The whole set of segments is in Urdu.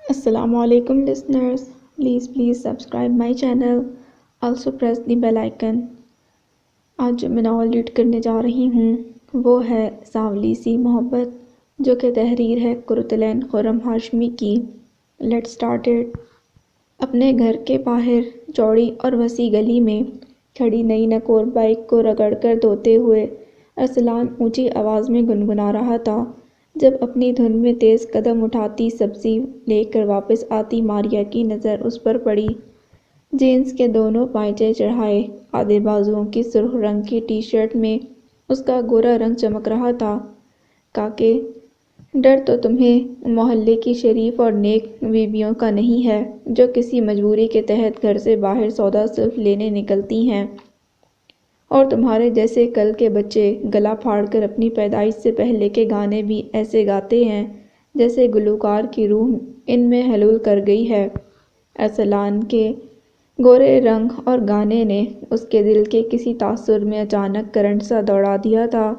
Assalamu alaikum listeners. Please subscribe my channel. Also press the bell icon. آج جو میں ناول ریڈ کرنے جا رہی ہوں وہ ہے سانولی سی محبت، جو کہ تحریر ہے قرۃ العین خرم ہاشمی کی۔ Late started. اپنے گھر کے باہر چوڑی اور وسیع گلی میں کھڑی نئی نکور بائیک کو رگڑ کر دھوتے ہوئے ارسلان اونچی آواز میں گنگنا رہا تھا جب اپنی دھن میں تیز قدم اٹھاتی سبزی لے کر واپس آتی ماریا کی نظر اس پر پڑی۔ جینس کے دونوں پائچے چڑھائے آدھے بازوؤں کی سرخ رنگ کی ٹی شرٹ میں اس کا گورا رنگ چمک رہا تھا۔ کاکے، ڈر تو تمہیں محلے کی شریف اور نیک بیویوں کا نہیں ہے جو کسی مجبوری کے تحت گھر سے باہر سودا سلف لینے نکلتی ہیں، اور تمہارے جیسے کل کے بچے گلا پھاڑ کر اپنی پیدائش سے پہلے کے گانے بھی ایسے گاتے ہیں جیسے گلوکار کی روح ان میں حلول کر گئی ہے۔ ارسلان کے گورے رنگ اور گانے نے اس کے دل کے کسی تاثر میں اچانک کرنٹ سا دوڑا دیا تھا۔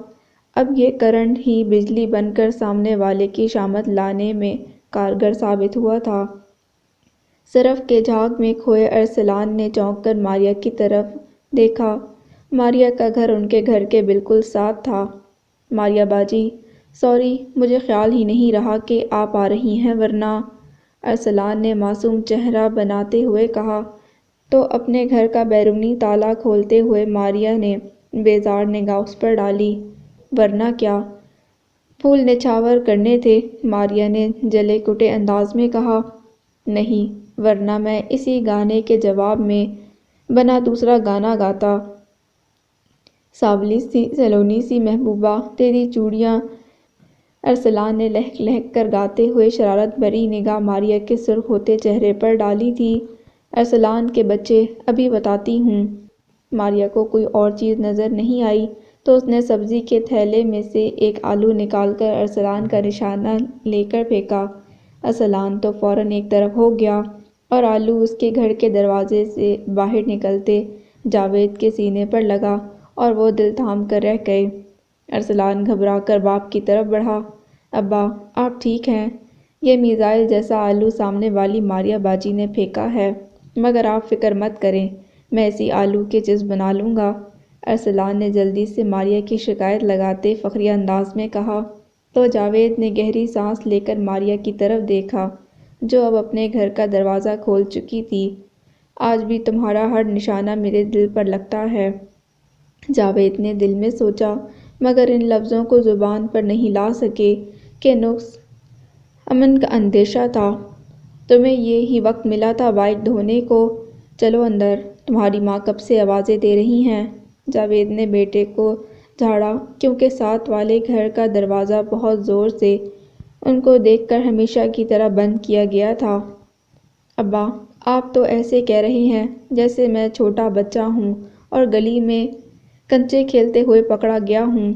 اب یہ کرنٹ ہی بجلی بن کر سامنے والے کی شامت لانے میں کارگر ثابت ہوا تھا۔ صرف کے جھاگ میں کھوئے ارسلان نے چونک کر ماریا کی طرف دیکھا۔ ماریا کا گھر ان کے گھر کے بالکل ساتھ تھا۔ ماریا باجی، سوری، مجھے خیال ہی نہیں رہا کہ آپ آ رہی ہیں، ورنہ… ارسلان نے معصوم چہرہ بناتے ہوئے کہا تو اپنے گھر کا بیرونی تالا کھولتے ہوئے ماریا نے بیزار نگاہ اس پر ڈالی۔ ورنہ کیا؟ پھول نچھاور کرنے تھے، ماریا نے جلے کٹے انداز میں کہا۔ نہیں، ورنہ میں اسی گانے کے جواب میں بنا دوسرا گانا گاتا۔ سلونی سی محبوبہ، تیری چوڑیاں… ارسلان نے لہک لہک کر گاتے ہوئے شرارت بھری نگاہ ماریا کے سرخ ہوتے چہرے پر ڈالی تھی۔ ارسلان کے بچے، ابھی بتاتی ہوں۔ ماریا کو کوئی اور چیز نظر نہیں آئی تو اس نے سبزی کے تھیلے میں سے ایک آلو نکال کر ارسلان کا نشانہ لے کر پھینکا۔ ارسلان تو فوراً ایک طرف ہو گیا اور آلو اس کے گھر کے دروازے سے باہر نکلتے جاوید کے سینے پر لگا اور وہ دل تھام کر رہ گئے۔ ارسلان گھبرا کر باپ کی طرف بڑھا۔ ابا، آپ ٹھیک ہیں؟ یہ میزائل جیسا آلو سامنے والی ماریا باجی نے پھینکا ہے، مگر آپ فکر مت کریں، میں اسی آلو کے چپس بنا لوں گا۔ ارسلان نے جلدی سے ماریا کی شکایت لگاتے فخریہ انداز میں کہا تو جاوید نے گہری سانس لے کر ماریا کی طرف دیکھا جو اب اپنے گھر کا دروازہ کھول چکی تھی۔ آج بھی تمہارا ہر نشانہ میرے دل پر لگتا ہے، جاوید نے دل میں سوچا، مگر ان لفظوں کو زبان پر نہیں لا سکے کہ نقص امن کا اندیشہ تھا۔ تمہیں یہ ہی وقت ملا تھا بائیک دھونے کو؟ چلو اندر، تمہاری ماں کب سے آوازیں دے رہی ہیں۔ جاوید نے بیٹے کو جھاڑا کیونکہ ساتھ والے گھر کا دروازہ بہت زور سے ان کو دیکھ کر ہمیشہ کی طرح بند کیا گیا تھا۔ ابا، آپ تو ایسے کہہ رہے ہیں جیسے میں چھوٹا بچہ ہوں اور گلی میں کنچے کھیلتے ہوئے پکڑا گیا ہوں۔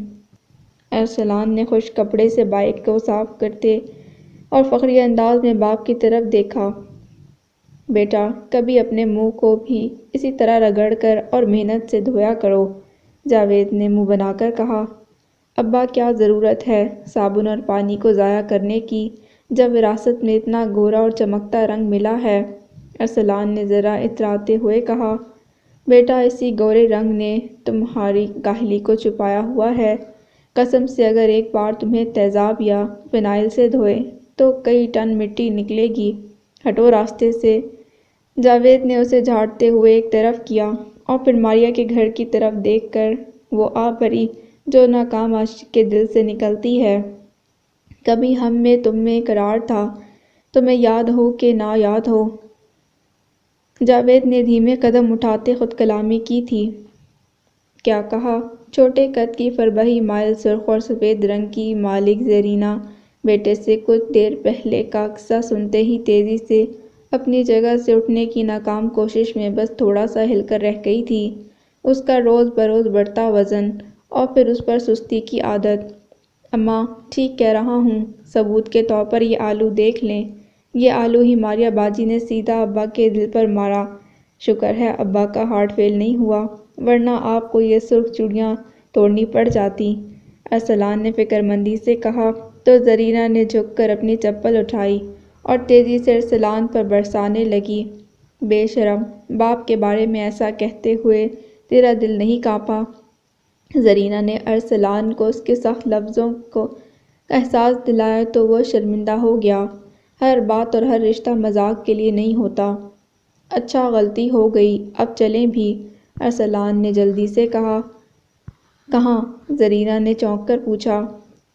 ارسلان نے خشک کپڑے سے بائیک کو صاف کرتے اور فخریہ انداز میں باپ کی طرف دیکھا۔ بیٹا، کبھی اپنے منہ کو بھی اسی طرح رگڑ کر اور محنت سے دھویا کرو، جاوید نے منہ بنا کر کہا۔ ابا، کیا ضرورت ہے صابن اور پانی کو ضائع کرنے کی جب وراثت میں اتنا گورا اور چمکتا رنگ ملا ہے، ارسلان نے ذرا اتراتے ہوئے کہا۔ بیٹا، اسی گورے رنگ نے تمہاری کاہلی کو چھپایا ہوا ہے۔ قسم سے اگر ایک بار تمہیں تیزاب یا فنائل سے دھوئے تو کئی ٹن مٹی نکلے گی۔ ہٹو راستے سے، جاوید نے اسے جھاڑتے ہوئے ایک طرف کیا اور پھر ماریا کے گھر کی طرف دیکھ کر وہ آہ بھری جو ناکام عاشق کے دل سے نکلتی ہے۔ کبھی ہم میں تم میں قرار تھا، تمہیں یاد ہو کہ نہ یاد ہو۔ جاوید نے دھیمے قدم اٹھاتے خود کلامی کی تھی۔ کیا کہا؟ چھوٹے قد کی فربہی مائل سرخ اور سفید رنگ کی مالک زرینہ بیٹے سے کچھ دیر پہلے کا قصہ سنتے ہی تیزی سے اپنی جگہ سے اٹھنے کی ناکام کوشش میں بس تھوڑا سا ہل کر رہ گئی تھی۔ اس کا روز بروز بڑھتا وزن اور پھر اس پر سستی کی عادت۔ اماں، ٹھیک کہہ رہا ہوں، ثبوت کے طور پر یہ آلو دیکھ لیں۔ یہ آلو ہی ماریا باجی نے سیدھا ابا کے دل پر مارا۔ شکر ہے ابا کا ہارٹ فیل نہیں ہوا، ورنہ آپ کو یہ سرخ چوڑیاں توڑنی پڑ جاتی، ارسلان نے فکر مندی سے کہا تو زرینہ نے جھک کر اپنی چپل اٹھائی اور تیزی سے ارسلان پر برسانے لگی۔ بے شرم، باپ کے بارے میں ایسا کہتے ہوئے تیرا دل نہیں کانپا؟ زرینہ نے ارسلان کو اس کے سخت لفظوں کا احساس دلایا تو وہ شرمندہ ہو گیا۔ ہر بات اور ہر رشتہ مذاق کے لیے نہیں ہوتا۔ اچھا، غلطی ہو گئی، اب چلیں بھی، ارسلان نے جلدی سے کہا۔ کہاں؟ زرینہ نے چونک کر پوچھا۔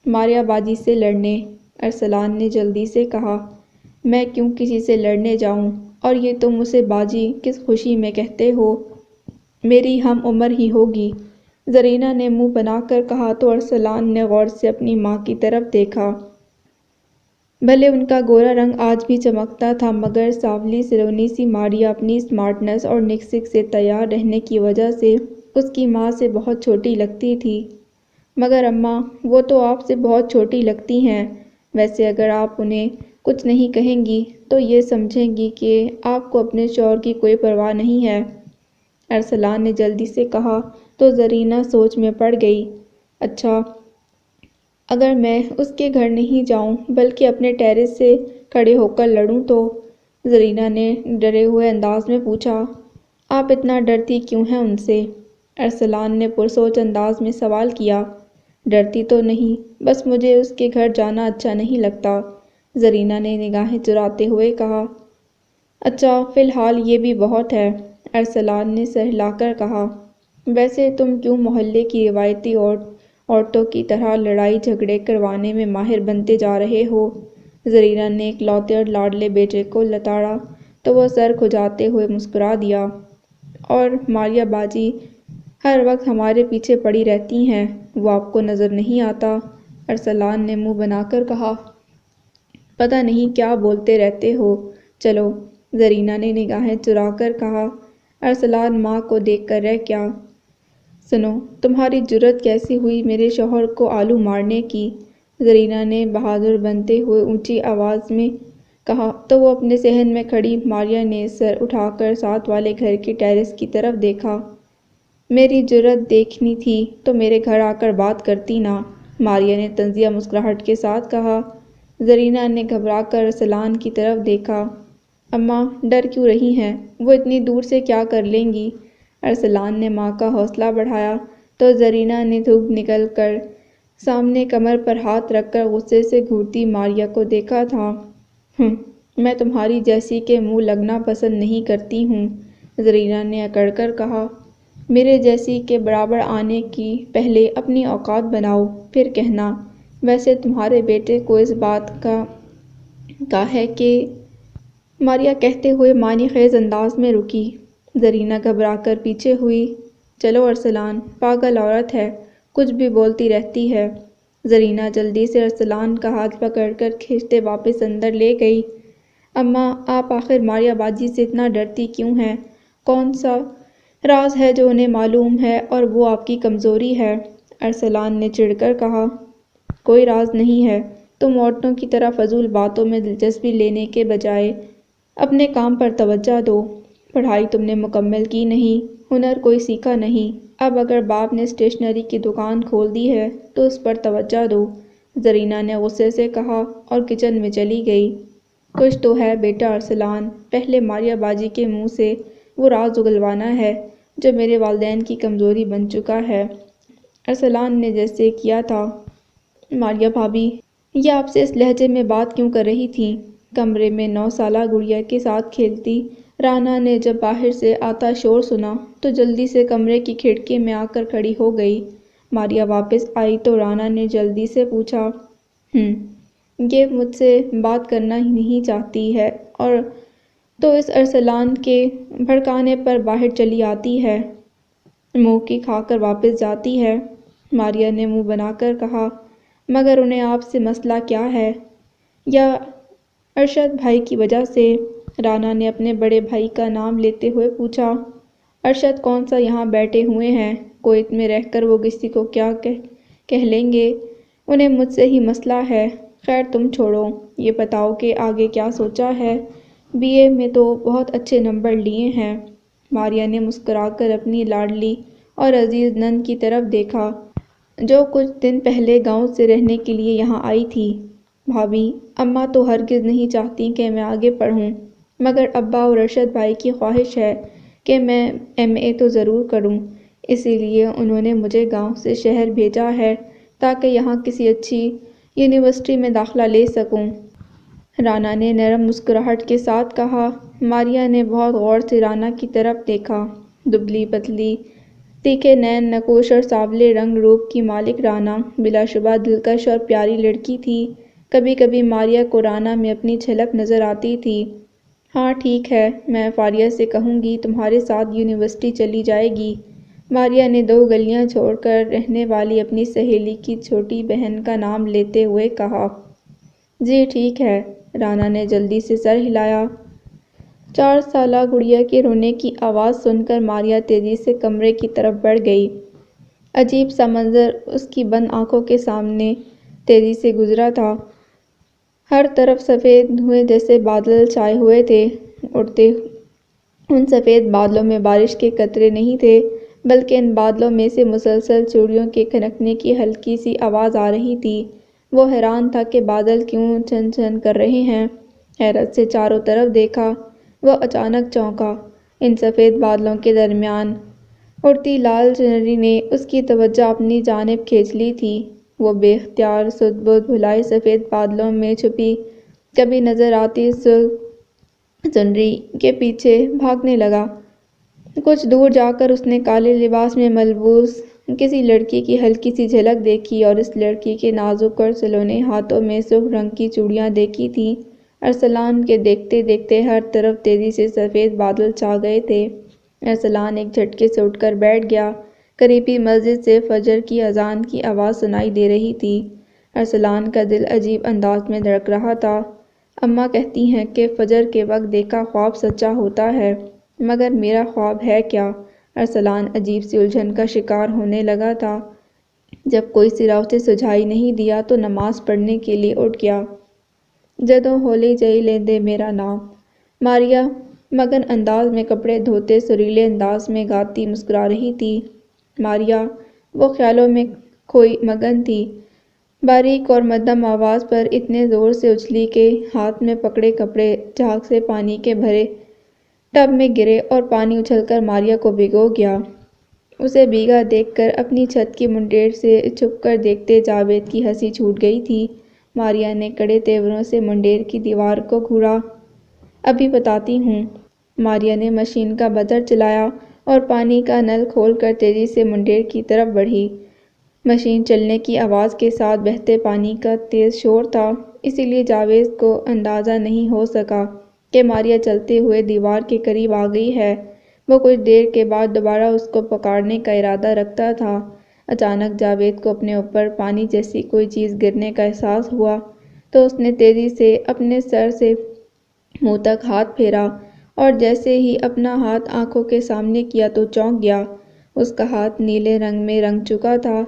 ماریہ باجی سے لڑنے، ارسلان نے جلدی سے کہا۔ میں کیوں کسی سے لڑنے جاؤں؟ اور یہ تم اسے باجی کس خوشی میں کہتے ہو؟ میری ہم عمر ہی ہوگی، زرینہ نے منہ بنا کر کہا تو ارسلان نے غور سے اپنی ماں کی طرف دیکھا۔ بھلے ان کا گورا رنگ آج بھی چمکتا تھا مگر سانولی سلونی سی ماریہ اپنی اسمارٹنس اور نکسک سے تیار رہنے کی وجہ سے اس کی ماں سے بہت چھوٹی لگتی تھی۔ مگر اماں، وہ تو آپ سے بہت چھوٹی لگتی ہیں۔ ویسے اگر آپ انہیں کچھ نہیں کہیں گی تو یہ سمجھیں گی کہ آپ کو اپنے شوہر کی کوئی پرواہ نہیں ہے، ارسلان نے جلدی سے کہا تو زرینہ سوچ میں پڑ گئی۔ اچھا، اگر میں اس کے گھر نہیں جاؤں بلکہ اپنے ٹیرس سے کھڑے ہو کر لڑوں تو؟ زرینہ نے ڈرے ہوئے انداز میں پوچھا۔ آپ اتنا ڈرتی کیوں ہیں ان سے؟ ارسلان نے پرسوچ انداز میں سوال کیا۔ ڈرتی تو نہیں، بس مجھے اس کے گھر جانا اچھا نہیں لگتا، زرینہ نے نگاہیں چراتے ہوئے کہا۔ اچھا، فی الحال یہ بھی بہت ہے، ارسلان نے سر ہلا کر کہا۔ ویسے تم کیوں محلے کی روایتی عورتوں کی طرح لڑائی جھگڑے کروانے میں ماہر بنتے جا رہے ہو؟ زرینہ نے اکلوتے اور لاڈلے بیٹے کو لتاڑا تو وہ سر کھجاتے ہوئے مسکرا دیا۔ اور ماریہ باجی ہر وقت ہمارے پیچھے پڑی رہتی ہیں، وہ آپ کو نظر نہیں آتا، ارسلان نے منہ بنا کر کہا۔ پتہ نہیں کیا بولتے رہتے ہو، چلو، زرینہ نے نگاہیں چرا کر کہا۔ ارسلان ماں کو دیکھ کر رہ گیا۔ سنو، تمہاری جرأت کیسی ہوئی میرے شوہر کو آلو مارنے کی؟ زرینہ نے بہادر بنتے ہوئے اونچی آواز میں کہا تو وہ اپنے صحن میں کھڑی ماریہ نے سر اٹھا کر ساتھ والے گھر کے ٹیرس کی طرف دیکھا۔ میری جرأت دیکھنی تھی تو میرے گھر آ کر بات کرتی نا، ماریہ نے طنزیہ مسکراہٹ کے ساتھ کہا۔ زرینہ نے گھبرا کر ارسلان کی طرف دیکھا۔ اماں، ڈر کیوں رہی ہیں؟ وہ اتنی دور سے کیا کر لیں گی؟ ارسلان نے ماں کا حوصلہ بڑھایا تو زرینہ نے دھوپ نکل کر سامنے کمر پر ہاتھ رکھ کر غصے سے گھورتی ماریہ کو دیکھا تھا۔ میں تمہاری جیسی کے منہ لگنا پسند نہیں کرتی ہوں، زرینہ نے اکڑ کر کہا۔ میرے جیسی کے برابر آنے کی پہلے اپنی اوقات بناؤ، پھر کہنا۔ ویسے تمہارے بیٹے کو اس بات کا ہے کہ، ماریہ کہتے ہوئے معنی خیز انداز میں رکی۔ زرینہ گھبرا کر پیچھے ہوئی۔ چلو ارسلان، پاگل عورت ہے، کچھ بھی بولتی رہتی ہے، زرینہ جلدی سے ارسلان کا ہاتھ پکڑ کر کھینچتے واپس اندر لے گئی۔ اماں، آپ آخر ماریہ باجی سے اتنا ڈرتی کیوں ہیں؟ کون سا راز ہے جو انہیں معلوم ہے اور وہ آپ کی کمزوری ہے؟ ارسلان نے چڑھ کر کہا۔ کوئی راز نہیں ہے، تم عورتوں کی طرح فضول باتوں میں دلچسپی لینے کے بجائے اپنے کام پر توجہ دو۔ پڑھائی تم نے مکمل کی نہیں، ہنر کوئی سیکھا نہیں، اب اگر باپ نے اسٹیشنری کی دکان کھول دی ہے تو اس پر توجہ دو، زرینہ نے غصے سے کہا اور کچن میں چلی گئی۔ کچھ تو ہے بیٹا ارسلان، پہلے ماریہ باجی کے منہ سے وہ راز اگلوانا ہے جو میرے والدین کی کمزوری بن چکا ہے، ارسلان نے جیسے کیا تھا۔ ماریہ بھابی، یہ آپ سے اس لہجے میں بات کیوں کر رہی تھیں؟ کمرے میں 9 سالہ گڑیا کے ساتھ کھیلتی رانا نے جب باہر سے آتا شور سنا تو جلدی سے کمرے کی کھڑکی میں آ کر کھڑی ہو گئی۔ ماریہ واپس آئی تو رانا نے جلدی سے پوچھا۔ یہ مجھ سے بات کرنا ہی نہیں چاہتی ہے اور تو اس ارسلان کے بھڑکانے پر باہر چلی آتی ہے، منہ کی کھا کر واپس جاتی ہے، ماریہ نے منہ بنا کر کہا۔ مگر انہیں آپ سے مسئلہ کیا ہے؟ یا ارشد بھائی کی وجہ سے؟ رانا نے اپنے بڑے بھائی کا نام لیتے ہوئے پوچھا۔ ارشد کون سا یہاں بیٹھے ہوئے ہیں، کویت میں رہ کر وہ کسی کو کیا کہہ لیں گے، انہیں مجھ سے ہی مسئلہ ہے۔ خیر تم چھوڑو، یہ بتاؤ کہ آگے کیا سوچا ہے؟ بی اے میں تو بہت اچھے نمبر لیے ہیں، ماریہ نے مسکرا کر اپنی لاڈلی اور عزیز نند کی طرف دیکھا جو کچھ دن پہلے گاؤں سے رہنے کے لیے یہاں آئی تھی۔ بھابھی، اماں تو ہرگز نہیں چاہتی کہ میں آگے پڑھوں، مگر ابا اور ارشد بھائی کی خواہش ہے کہ میں MA تو ضرور کروں، اسی لیے انہوں نے مجھے گاؤں سے شہر بھیجا ہے تاکہ یہاں کسی اچھی یونیورسٹی میں داخلہ لے سکوں۔ رانا نے نرم مسکراہٹ کے ساتھ کہا۔ ماریا نے بہت غور سے رانا کی طرف دیکھا۔ دبلی پتلی، تیکھے نین نقوش اور سانولے رنگ روپ کی مالک رانا بلا شبہ دلکش اور پیاری لڑکی تھی۔ کبھی کبھی ماریا کو رانا میں اپنی جھلک نظر آتی تھی۔ ہاں ٹھیک ہے، میں فاریہ سے کہوں گی تمہارے ساتھ یونیورسٹی چلی جائے گی۔ ماریا نے 2 گلیاں چھوڑ کر رہنے والی اپنی سہیلی کی چھوٹی بہن کا نام لیتے ہوئے کہا۔ جی ٹھیک ہے، رانا نے جلدی سے سر ہلایا۔ 4 سالہ گڑیا کے رونے کی آواز سن کر ماریا تیزی سے کمرے کی طرف بڑھ گئی۔ عجیب سا منظر اس کی بند آنکھوں کے سامنے تیزی سے گزرا تھا۔ ہر طرف سفید دھوئیں جیسے بادل چھائے ہوئے تھے۔ اڑتے ان سفید بادلوں میں بارش کے قطرے نہیں تھے، بلکہ ان بادلوں میں سے مسلسل چوڑیوں کے کھنکنے کی ہلکی سی آواز آ رہی تھی۔ وہ حیران تھا کہ بادل کیوں چھن چھن کر رہے ہیں۔ حیرت سے چاروں طرف دیکھا۔ وہ اچانک چونکا۔ ان سفید بادلوں کے درمیان اڑتی لال چنری نے اس کی توجہ اپنی جانب کھینچ لی تھی۔ وہ بے اختیار سدھ بدھ بھلائے سفید بادلوں میں چھپی کبھی نظر آتی سرخ چنری کے پیچھے بھاگنے لگا۔ کچھ دور جا کر اس نے کالے لباس میں ملبوس کسی لڑکی کی ہلکی سی جھلک دیکھی اور اس لڑکی کے نازک اور سلونے ہاتھوں میں سرخ رنگ کی چوڑیاں دیکھی تھیں۔ ارسلان کے دیکھتے دیکھتے ہر طرف تیزی سے سفید بادل چھا گئے تھے۔ ارسلان ایک جھٹکے سے اٹھ کر بیٹھ گیا۔ قریبی مسجد سے فجر کی اذان کی آواز سنائی دے رہی تھی۔ ارسلان کا دل عجیب انداز میں دھڑک رہا تھا۔ اماں کہتی ہیں کہ فجر کے وقت دیکھا خواب سچا ہوتا ہے، مگر میرا خواب ہے کیا؟ ارسلان عجیب سی الجھن کا شکار ہونے لگا تھا۔ جب کوئی سرا اسے سجھائی نہیں دیا تو نماز پڑھنے کے لیے اٹھ گیا۔ جدوں ہولی جئی لیندے میرا نام، ماریا مگن انداز میں کپڑے دھوتے سریلے انداز میں گاتی مسکرا رہی تھی۔ ماریا وہ خیالوں میں کھوئی مگن تھی۔ باریک اور مدھم آواز پر اتنے زور سے اچھلی کہ ہاتھ میں پکڑے کپڑے جھاگ سے پانی کے بھرے ٹب میں گرے اور پانی اچھل کر ماریا کو بھگو گیا۔ اسے بھیگا دیکھ کر اپنی چھت کی منڈیر سے چھپ کر دیکھتے جاوید کی ہنسی چھوٹ گئی تھی۔ ماریا نے کڑے تیوروں سے منڈیر کی دیوار کو گھورا۔ ابھی بتاتی ہوں۔ ماریا نے مشین کا بٹن چلایا اور پانی کا نل کھول کر تیزی سے منڈیر کی طرف بڑھی۔ مشین چلنے کی آواز کے ساتھ بہتے پانی کا تیز شور تھا، اسی لیے جاوید کو اندازہ نہیں ہو سکا کہ ماریا چلتے ہوئے دیوار کے قریب آ گئی ہے۔ وہ کچھ دیر کے بعد دوبارہ اس کو پکارنے کا ارادہ رکھتا تھا۔ اچانک جاوید کو اپنے اوپر پانی جیسی کوئی چیز گرنے کا احساس ہوا تو اس نے تیزی سے اپنے سر سے منہ تک ہاتھ پھیرا اور جیسے ہی اپنا ہاتھ آنکھوں کے سامنے کیا تو چونک گیا۔ اس کا ہاتھ نیلے رنگ میں رنگ چکا تھا۔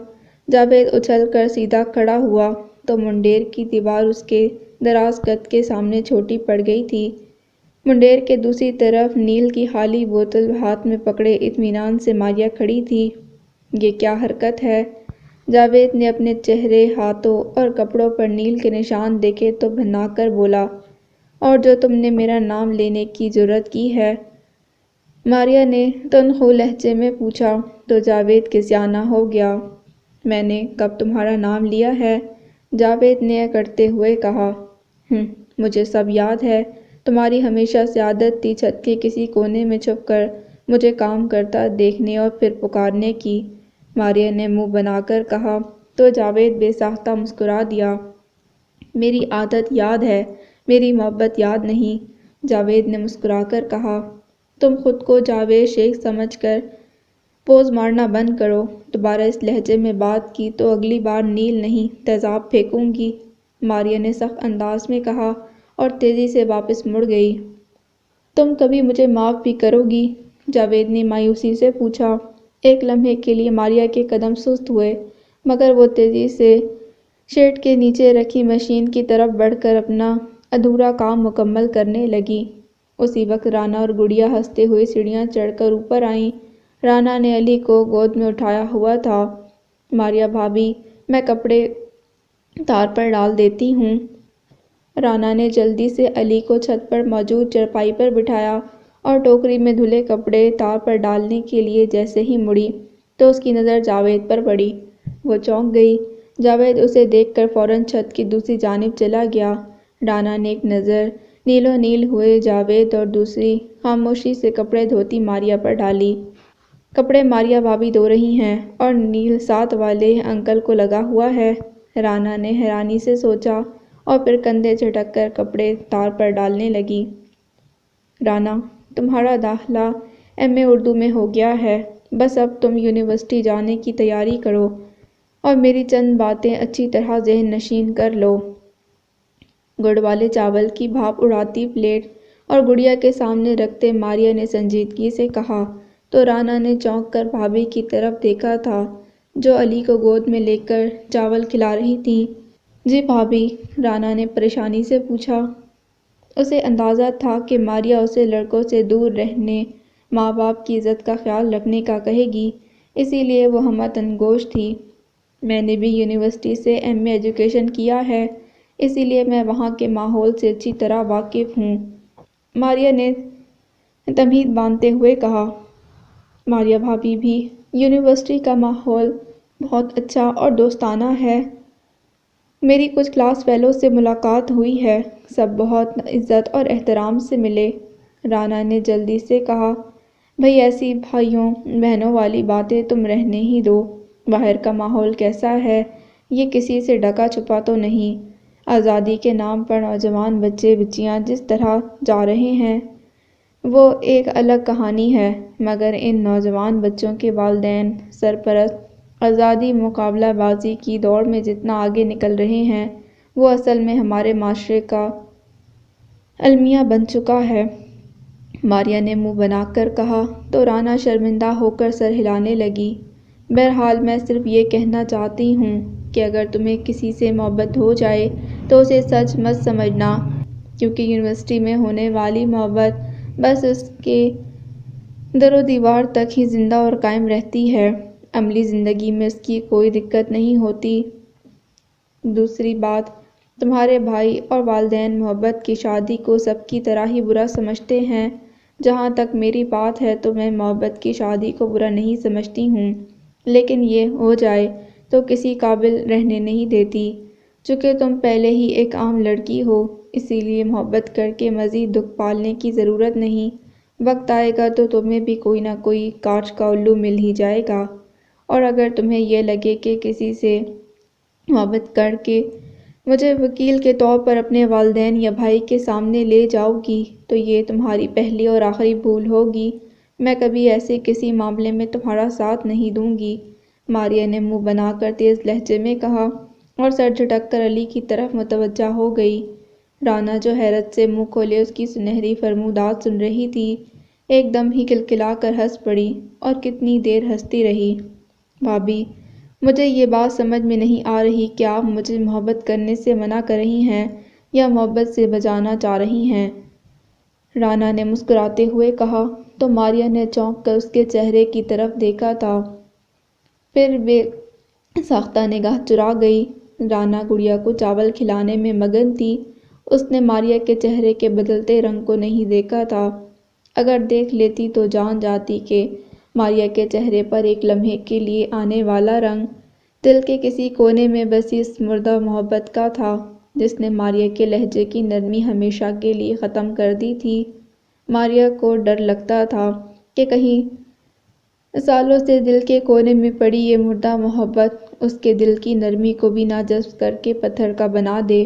جاوید اچھل کر سیدھا کھڑا ہوا تو منڈیر کی دیوار اس کے دراز قد کے سامنے چھوٹی پڑ گئی تھی۔ منڈیر کے دوسری طرف نیل کی خالی بوتل ہاتھ میں پکڑے اطمینان سے ماریا کھڑی تھی۔ یہ کیا حرکت ہے؟ جاوید نے اپنے چہرے، ہاتھوں اور کپڑوں پر نیل کے نشان دیکھے تو بھننا کر بولا، اور جو تم نے میرا نام لینے کی جرأت کی ہے؟ ماریا نے تندخو لہجے میں پوچھا تو جاوید کسیانہ ہو گیا۔ میں نے کب تمہارا نام لیا ہے؟ جاوید نے اکڑتے ہوئے کہا۔ مجھے سب یاد ہے۔ تمہاری ہمیشہ سے عادت تھی چھت کے کسی کونے میں چھپ کر مجھے کام کرتا دیکھنے اور پھر پکارنے کی، ماریا نے منہ بنا کر کہا تو جاوید بے ساختہ مسکرا دیا۔ میری عادت یاد ہے، میری محبت یاد نہیں، جاوید نے مسکرا کر کہا۔ تم خود کو جاوید شیخ سمجھ کر پوز مارنا بند کرو۔ دوبارہ اس لہجے میں بات کی تو اگلی بار نیل نہیں تیزاب پھینکوں گی، ماریا نے سخت انداز میں کہا اور تیزی سے واپس مڑ گئی۔ تم کبھی مجھے معاف بھی کرو گی؟ جاوید نے مایوسی سے پوچھا۔ ایک لمحے کے لیے ماریا کے قدم سست ہوئے، مگر وہ تیزی سے شیڈ کے نیچے رکھی مشین کی طرف بڑھ کر اپنا ادھورا کام مکمل کرنے لگی۔ اسی وقت رانا اور گڑیا ہنستے ہوئے سیڑھیاں چڑھ کر اوپر آئیں۔ رانا نے علی کو گود میں اٹھایا ہوا تھا۔ 'ماریا بھابھی، میں کپڑے تار پر ڈال دیتی ہوں۔ رانا نے جلدی سے علی کو چھت پر موجود چرپائی پر بٹھایا اور ٹوکری میں دھلے کپڑے تار پر ڈالنے کے لیے جیسے ہی مڑی تو اس کی نظر جاوید پر پڑی۔ وہ چونک گئی۔ جاوید اسے دیکھ کر فوراً چھت کی دوسری جانب چلا گیا۔ رانا نے ایک نظر نیلو نیل ہوئے جاوید اور دوسری خاموشی سے کپڑے دھوتی ماریا پر ڈالی۔ کپڑے ماریا بھابھی دھو رہی ہیں اور نیل ساتھ والے انکل کو لگا ہوا ہے، رانا نے حیرانی سے سوچا اور پھر کندھے جھٹک کر کپڑے تار پر ڈالنے لگی۔ رانا، تمہارا داخلہ ایم اے اردو میں ہو گیا ہے، بس اب تم یونیورسٹی جانے کی تیاری کرو اور میری چند باتیں اچھی طرح ذہن نشین کر لو۔ گڑ والے چاول کی بھاپ اڑاتی پلیٹ اور گڑیا کے سامنے رکھتے ماریا نے سنجیدگی سے کہا تو رانا نے چونک کر بھابھی کی طرف دیکھا تھا جو علی کو گود میں لے کر چاول کھلا رہی تھیں۔ جی بھابھی، رانا نے پریشانی سے پوچھا۔ اسے اندازہ تھا کہ ماریا اسے لڑکوں سے دور رہنے، ماں باپ کی عزت کا خیال رکھنے کا کہے گی، اسی لیے وہ ہمہ تنگوش تھی۔ میں نے بھی یونیورسٹی سے ایم اے ایجوکیشن کیا ہے، اسی لیے میں وہاں کے ماحول سے اچھی طرح واقف ہوں، ماریا نے تمہید باندھتے ہوئے کہا۔ ماریا بھابھی بھی، یونیورسٹی کا ماحول بہت اچھا اور دوستانہ ہے۔ میری کچھ کلاس فیلو سے ملاقات ہوئی ہے، سب بہت عزت اور احترام سے ملے، رانا نے جلدی سے کہا۔ بھئی ایسی بھائیوں بہنوں والی باتیں تم رہنے ہی دو، باہر کا ماحول کیسا ہے یہ کسی سے ڈھکا چھپا تو نہیں۔ آزادی کے نام پر نوجوان بچے بچیاں جس طرح جا رہے ہیں وہ ایک الگ کہانی ہے، مگر ان نوجوان بچوں کے والدین سرپرست آزادی مقابلہ بازی کی دوڑ میں جتنا آگے نکل رہے ہیں وہ اصل میں ہمارے معاشرے کا المیہ بن چکا ہے، ماریا نے منہ بنا کر کہا تو رانا شرمندہ ہو کر سر ہلانے لگی۔ بہرحال میں صرف یہ کہنا چاہتی ہوں کہ اگر تمہیں کسی سے محبت ہو جائے تو اسے سچ مت سمجھنا، کیونکہ یونیورسٹی میں ہونے والی محبت بس اس کے در و دیوار تک ہی زندہ اور قائم رہتی ہے، عملی زندگی میں اس کی کوئی دقت نہیں ہوتی۔ دوسری بات، تمہارے بھائی اور والدین محبت کی شادی کو سب کی طرح ہی برا سمجھتے ہیں، جہاں تک میری بات ہے تو میں محبت کی شادی کو برا نہیں سمجھتی ہوں، لیکن یہ ہو جائے تو کسی قابل رہنے نہیں دیتی۔ چونکہ تم پہلے ہی ایک عام لڑکی ہو، اسی لیے محبت کر کے مزید دکھ پالنے کی ضرورت نہیں، وقت آئے گا تو تمہیں بھی کوئی نہ کوئی کاج کا الو مل ہی جائے گا، اور اگر تمہیں یہ لگے کہ کسی سے محبت کر کے مجھے وکیل کے طور پر اپنے والدین یا بھائی کے سامنے لے جاؤ گی تو یہ تمہاری پہلی اور آخری بھول ہوگی، میں کبھی ایسے کسی معاملے میں تمہارا ساتھ نہیں دوں گی، ماریا نے منہ بنا کر تیز لہجے میں کہا اور سر جھٹک کر علی کی طرف متوجہ ہو گئی۔ رانا جو حیرت سے منہ کھولے اس کی سنہری فرمودات سن رہی تھی، ایک دم ہی کلکلا کر ہنس پڑی اور کتنی دیر ہنستی رہی۔ بھابھی، مجھے یہ بات سمجھ میں نہیں آ رہی کہ آپ مجھے محبت کرنے سے منع کر رہی ہیں یا محبت سے بچانا چاہ رہی ہیں، رانا نے مسکراتے ہوئے کہا تو ماریا نے چونک کر اس کے چہرے کی طرف دیکھا تھا، پھر بے ساختہ نگاہ چرا گئی۔ رانا گڑیا کو چاول کھلانے میں مگن تھی، اس نے ماریا کے چہرے کے بدلتے رنگ کو نہیں دیکھا تھا، اگر دیکھ لیتی تو جان جاتی کہ ماریا کے چہرے پر ایک لمحے کے لیے آنے والا رنگ دل کے کسی کونے میں بسی اس مردہ محبت کا تھا جس نے ماریا کے لہجے کی نرمی ہمیشہ کے لیے ختم کر دی تھی۔ ماریا کو ڈر لگتا تھا کہ کہیں سالوں سے دل کے کونے میں پڑی یہ مردہ محبت اس کے دل کی نرمی کو بھی نہ جذب کر کے پتھر کا بنا دے،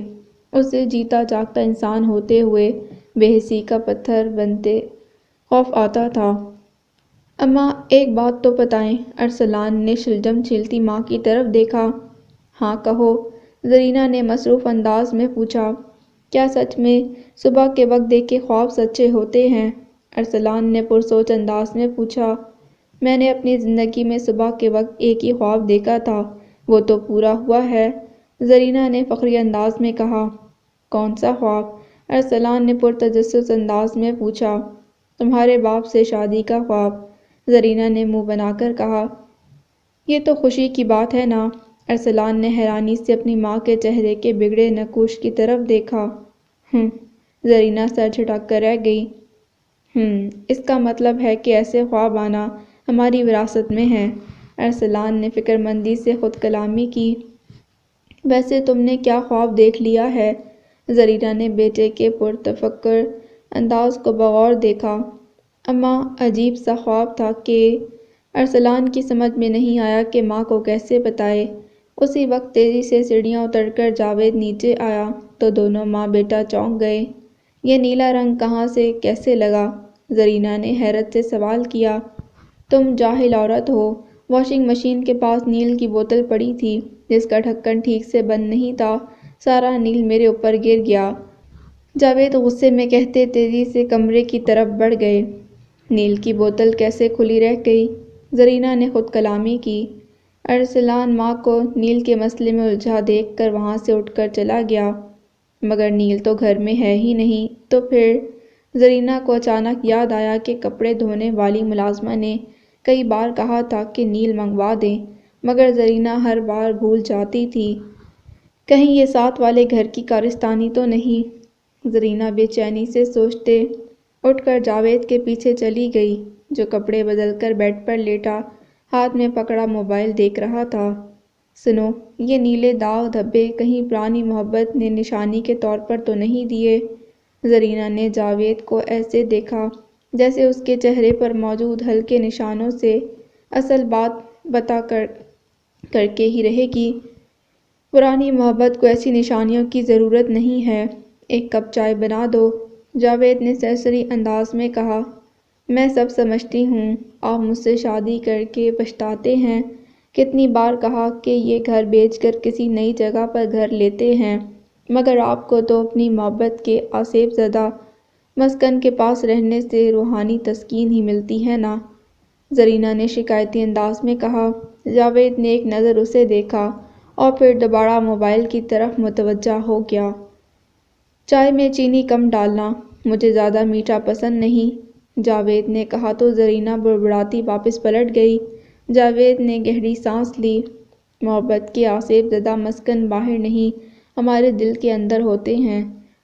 اسے جیتا جاگتا انسان ہوتے ہوئے بے حسی کا پتھر بنتے خوف آتا تھا۔ اماں، ایک بات تو بتائیں، ارسلان نے شلجم چھیلتی ماں کی طرف دیکھا۔ ہاں کہو، زرینہ نے مصروف انداز میں پوچھا۔ کیا سچ میں صبح کے وقت دیکھے خواب سچے ہوتے ہیں؟ ارسلان نے پرسوچ انداز میں پوچھا۔ میں نے اپنی زندگی میں صبح کے وقت ایک ہی خواب دیکھا تھا، وہ تو پورا ہوا ہے، زرینہ نے فخری انداز میں کہا۔ کون سا خواب؟ ارسلان نے پرتجسس انداز میں پوچھا۔ تمہارے باپ سے شادی کا خواب، زرینہ نے منہ بنا کر کہا۔ یہ تو خوشی کی بات ہے نا؟ ارسلان نے حیرانی سے اپنی ماں کے چہرے کے بگڑے نقوش کی طرف دیکھا۔ زرینہ سر جھٹک کر رہ گئی۔ اس کا مطلب ہے کہ ایسے خواب آنا ہماری وراثت میں ہے۔ ارسلان نے فکرمندی سے خود کلامی کی۔ ویسے تم نے کیا خواب دیکھ لیا ہے؟ زرینہ نے بیٹے کے پرتفکر انداز کو بغور دیکھا۔ اماں، عجیب سا خواب تھا کہ… ارسلان کی سمجھ میں نہیں آیا کہ ماں کو کیسے بتائے۔ اسی وقت تیزی سے سیڑھیاں اتر کر جاوید نیچے آیا تو دونوں ماں بیٹا چونک گئے۔ یہ نیلا رنگ کہاں سے کیسے لگا؟ زرینہ نے حیرت سے سوال کیا۔ تم جاہل عورت ہو۔ واشنگ مشین کے پاس نیل کی بوتل پڑی تھی جس کا ڈھکن ٹھیک سے بند نہیں تھا، سارا نیل میرے اوپر گر گیا، جاوید غصے میں کہتے تیزی سے کمرے کی طرف بڑھ گئے۔ نیل کی بوتل کیسے کھلی رہ گئی؟ زرینہ نے خود کلامی کی۔ ارسلان ماں کو نیل کے مسئلے میں الجھا دیکھ کر وہاں سے اٹھ کر چلا گیا۔ مگر نیل تو گھر میں ہے ہی نہیں تو پھر… زرینہ کو اچانک یاد آیا کہ کپڑے دھونے والی ملازمہ نے کئی بار کہا تھا کہ نیل منگوا دیں، مگر زرینہ ہر بار بھول جاتی تھی۔ کہیں یہ ساتھ والے گھر کی کارستانی تو نہیں؟ زرینہ بے چینی سے سوچتے اٹھ کر جاوید کے پیچھے چلی گئی جو کپڑے بدل کر بیڈ پر لیٹا ہاتھ میں پکڑا موبائل دیکھ رہا تھا۔ سنو، یہ نیلے داغ دھبے کہیں پرانی محبت نے نشانی کے طور پر تو نہیں دیے؟ زرینہ نے جاوید کو ایسے دیکھا جیسے اس کے چہرے پر موجود ہلکے نشانوں سے اصل بات بتا کر کے ہی رہے گی۔ پرانی محبت کو ایسی نشانیوں کی ضرورت نہیں ہے۔ ایک کپ چائے بنا دو، جاوید نے سرسری انداز میں کہا۔ میں سب سمجھتی ہوں، آپ مجھ سے شادی کر کے پچھتاتے ہیں۔ کتنی بار کہا کہ یہ گھر بیچ کر کسی نئی جگہ پر گھر لیتے ہیں، مگر آپ کو تو اپنی محبت کے آسیب زدہ مسکن کے پاس رہنے سے روحانی تسکین ہی ملتی ہے نا؟ زرینہ نے شکایتی انداز میں کہا۔ جاوید نے ایک نظر اسے دیکھا اور پھر دوبارہ موبائل کی طرف متوجہ ہو گیا۔ چائے میں چینی کم ڈالنا، مجھے زیادہ میٹھا پسند نہیں، جاوید نے کہا تو زرینہ بڑبڑاتی واپس پلٹ گئی۔ جاوید نے گہری سانس لی۔ محبت کے آسیب زدہ مسکن باہر نہیں، ہمارے دل کے اندر ہوتے ہیں،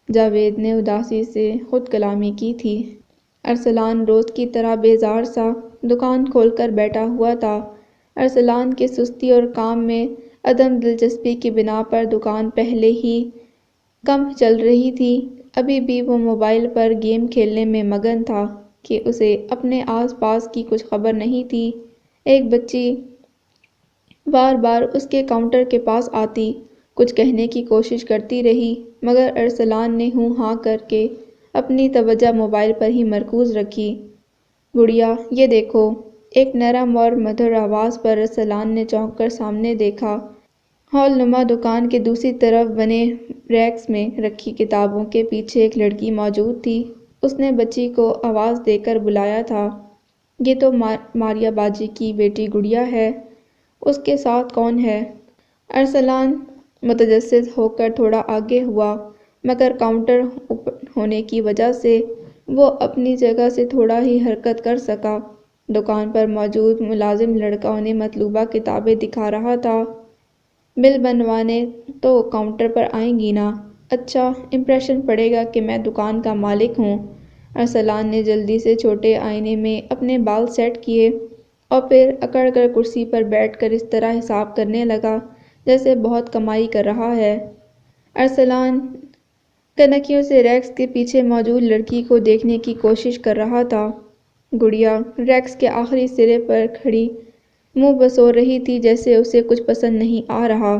جاوید نے اداسی سے خود کلامی کی تھی۔ ارسلان روز کی طرح بیزار سا دکان کھول کر بیٹھا ہوا تھا۔ ارسلان کی سستی اور کام میں عدم دلچسپی کی بنا پر دکان پہلے ہی کم چل رہی تھی۔ ابھی بھی وہ موبائل پر گیم کھیلنے میں مگن تھا کہ اسے اپنے آس پاس کی کچھ خبر نہیں تھی۔ ایک بچی بار بار اس کے کاؤنٹر کے پاس آتی، کچھ کہنے کی کوشش کرتی رہی، مگر ارسلان نے ہوں ہاں کر کے اپنی توجہ موبائل پر ہی مرکوز رکھی۔ گڑیا، یہ دیکھو، ایک نرم اور مدھر آواز پر ارسلان نے چونک کر سامنے دیکھا۔ ہال نما دکان کے دوسری طرف بنے ریکس میں رکھی کتابوں کے پیچھے ایک لڑکی موجود تھی۔ اس نے بچی کو آواز دے کر بلایا تھا۔ یہ تو ماریا باجی کی بیٹی گڑیا ہے، اس کے ساتھ کون ہے؟ ارسلان متجسس ہو کر تھوڑا آگے ہوا، مگر کاؤنٹر اوپن ہونے کی وجہ سے وہ اپنی جگہ سے تھوڑا ہی حرکت کر سکا۔ دکان پر موجود ملازم لڑکا انہیں مطلوبہ کتابیں دکھا رہا تھا۔ بل بنوانے تو کاؤنٹر پر آئیں گی نا؟ اچھا، امپریشن پڑے گا کہ میں دکان کا مالک ہوں۔ ارسلان نے جلدی سے چھوٹے آئینے میں اپنے بال سیٹ کیے اور پھر اکڑ کر کرسی پر بیٹھ کر اس طرح حساب کرنے لگا جیسے بہت کمائی کر رہا ہے۔ ارسلان کنکیوں سے ریکس کے پیچھے موجود لڑکی کو دیکھنے کی کوشش کر رہا تھا۔ گڑیا ریکس کے آخری سرے پر کھڑی منہ بسور رہی تھی جیسے اسے کچھ پسند نہیں آ رہا۔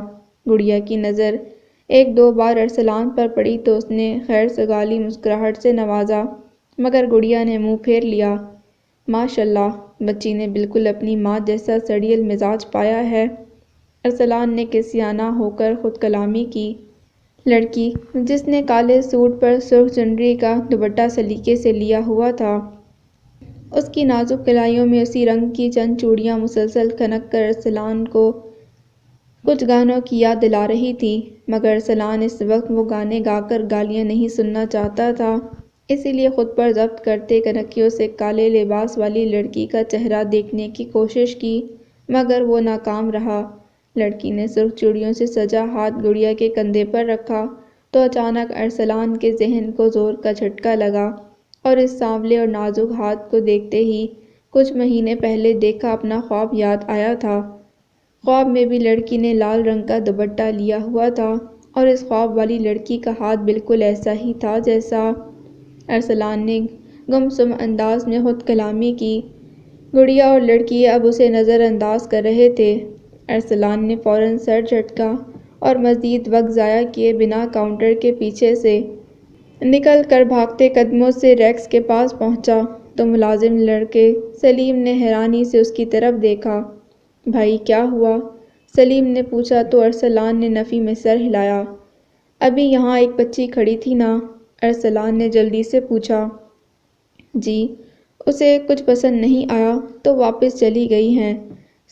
گڑیا کی نظر ایک دو بار ارسلان پر پڑی تو اس نے خیر سگالی مسکراہٹ سے نوازا، مگر گڑیا نے منہ پھیر لیا۔ ماشاء اللہ، بچی نے بالکل اپنی ماں جیسا سڑیل مزاج پایا ہے، ارسلان نے کسیانہ ہو کر خود کلامی کی۔ لڑکی، جس نے کالے سوٹ پر سرخ چنری کا دوپٹہ سلیقے سے لیا ہوا تھا، اس کی نازک کلائیوں میں اسی رنگ کی چند چوڑیاں مسلسل کھنک کر ارسلان کو کچھ گانوں کی یاد دلا رہی تھیں، مگر ارسلان اس وقت وہ گانے گا کر گالیاں نہیں سننا چاہتا تھا، اسی لیے خود پر ضبط کرتے کنکیوں سے کالے لباس والی لڑکی کا چہرہ دیکھنے کی کوشش کی، مگر وہ ناکام رہا۔ لڑکی نے سرخ چوڑیوں سے سجا ہاتھ گڑیا کے کندھے پر رکھا تو اچانک ارسلان کے ذہن کو زور کا جھٹکا لگا اور اس سانولے اور نازک ہاتھ کو دیکھتے ہی کچھ مہینے پہلے دیکھا اپنا خواب یاد آیا تھا۔ خواب میں بھی لڑکی نے لال رنگ کا دوپٹہ لیا ہوا تھا اور اس خواب والی لڑکی کا ہاتھ بالکل ایسا ہی تھا جیسا… ارسلان نے گمسم انداز میں خود کلامی کی۔ گڑیا اور لڑکی اب اسے نظر انداز کر رہے تھے۔ ارسلان نے فوراً سر جھٹکا اور مزید وقت ضائع کیے بنا کاؤنٹر کے پیچھے سے نکل کر بھاگتے قدموں سے ریکس کے پاس پہنچا تو ملازم لڑکے سلیم نے حیرانی سے اس کی طرف دیکھا۔ بھائی کیا ہوا؟ سلیم نے پوچھا تو ارسلان نے نفی میں سر ہلایا۔ ابھی یہاں ایک بچی کھڑی تھی نا؟ ارسلان نے جلدی سے پوچھا۔ جی، اسے کچھ پسند نہیں آیا تو واپس چلی گئی ہیں،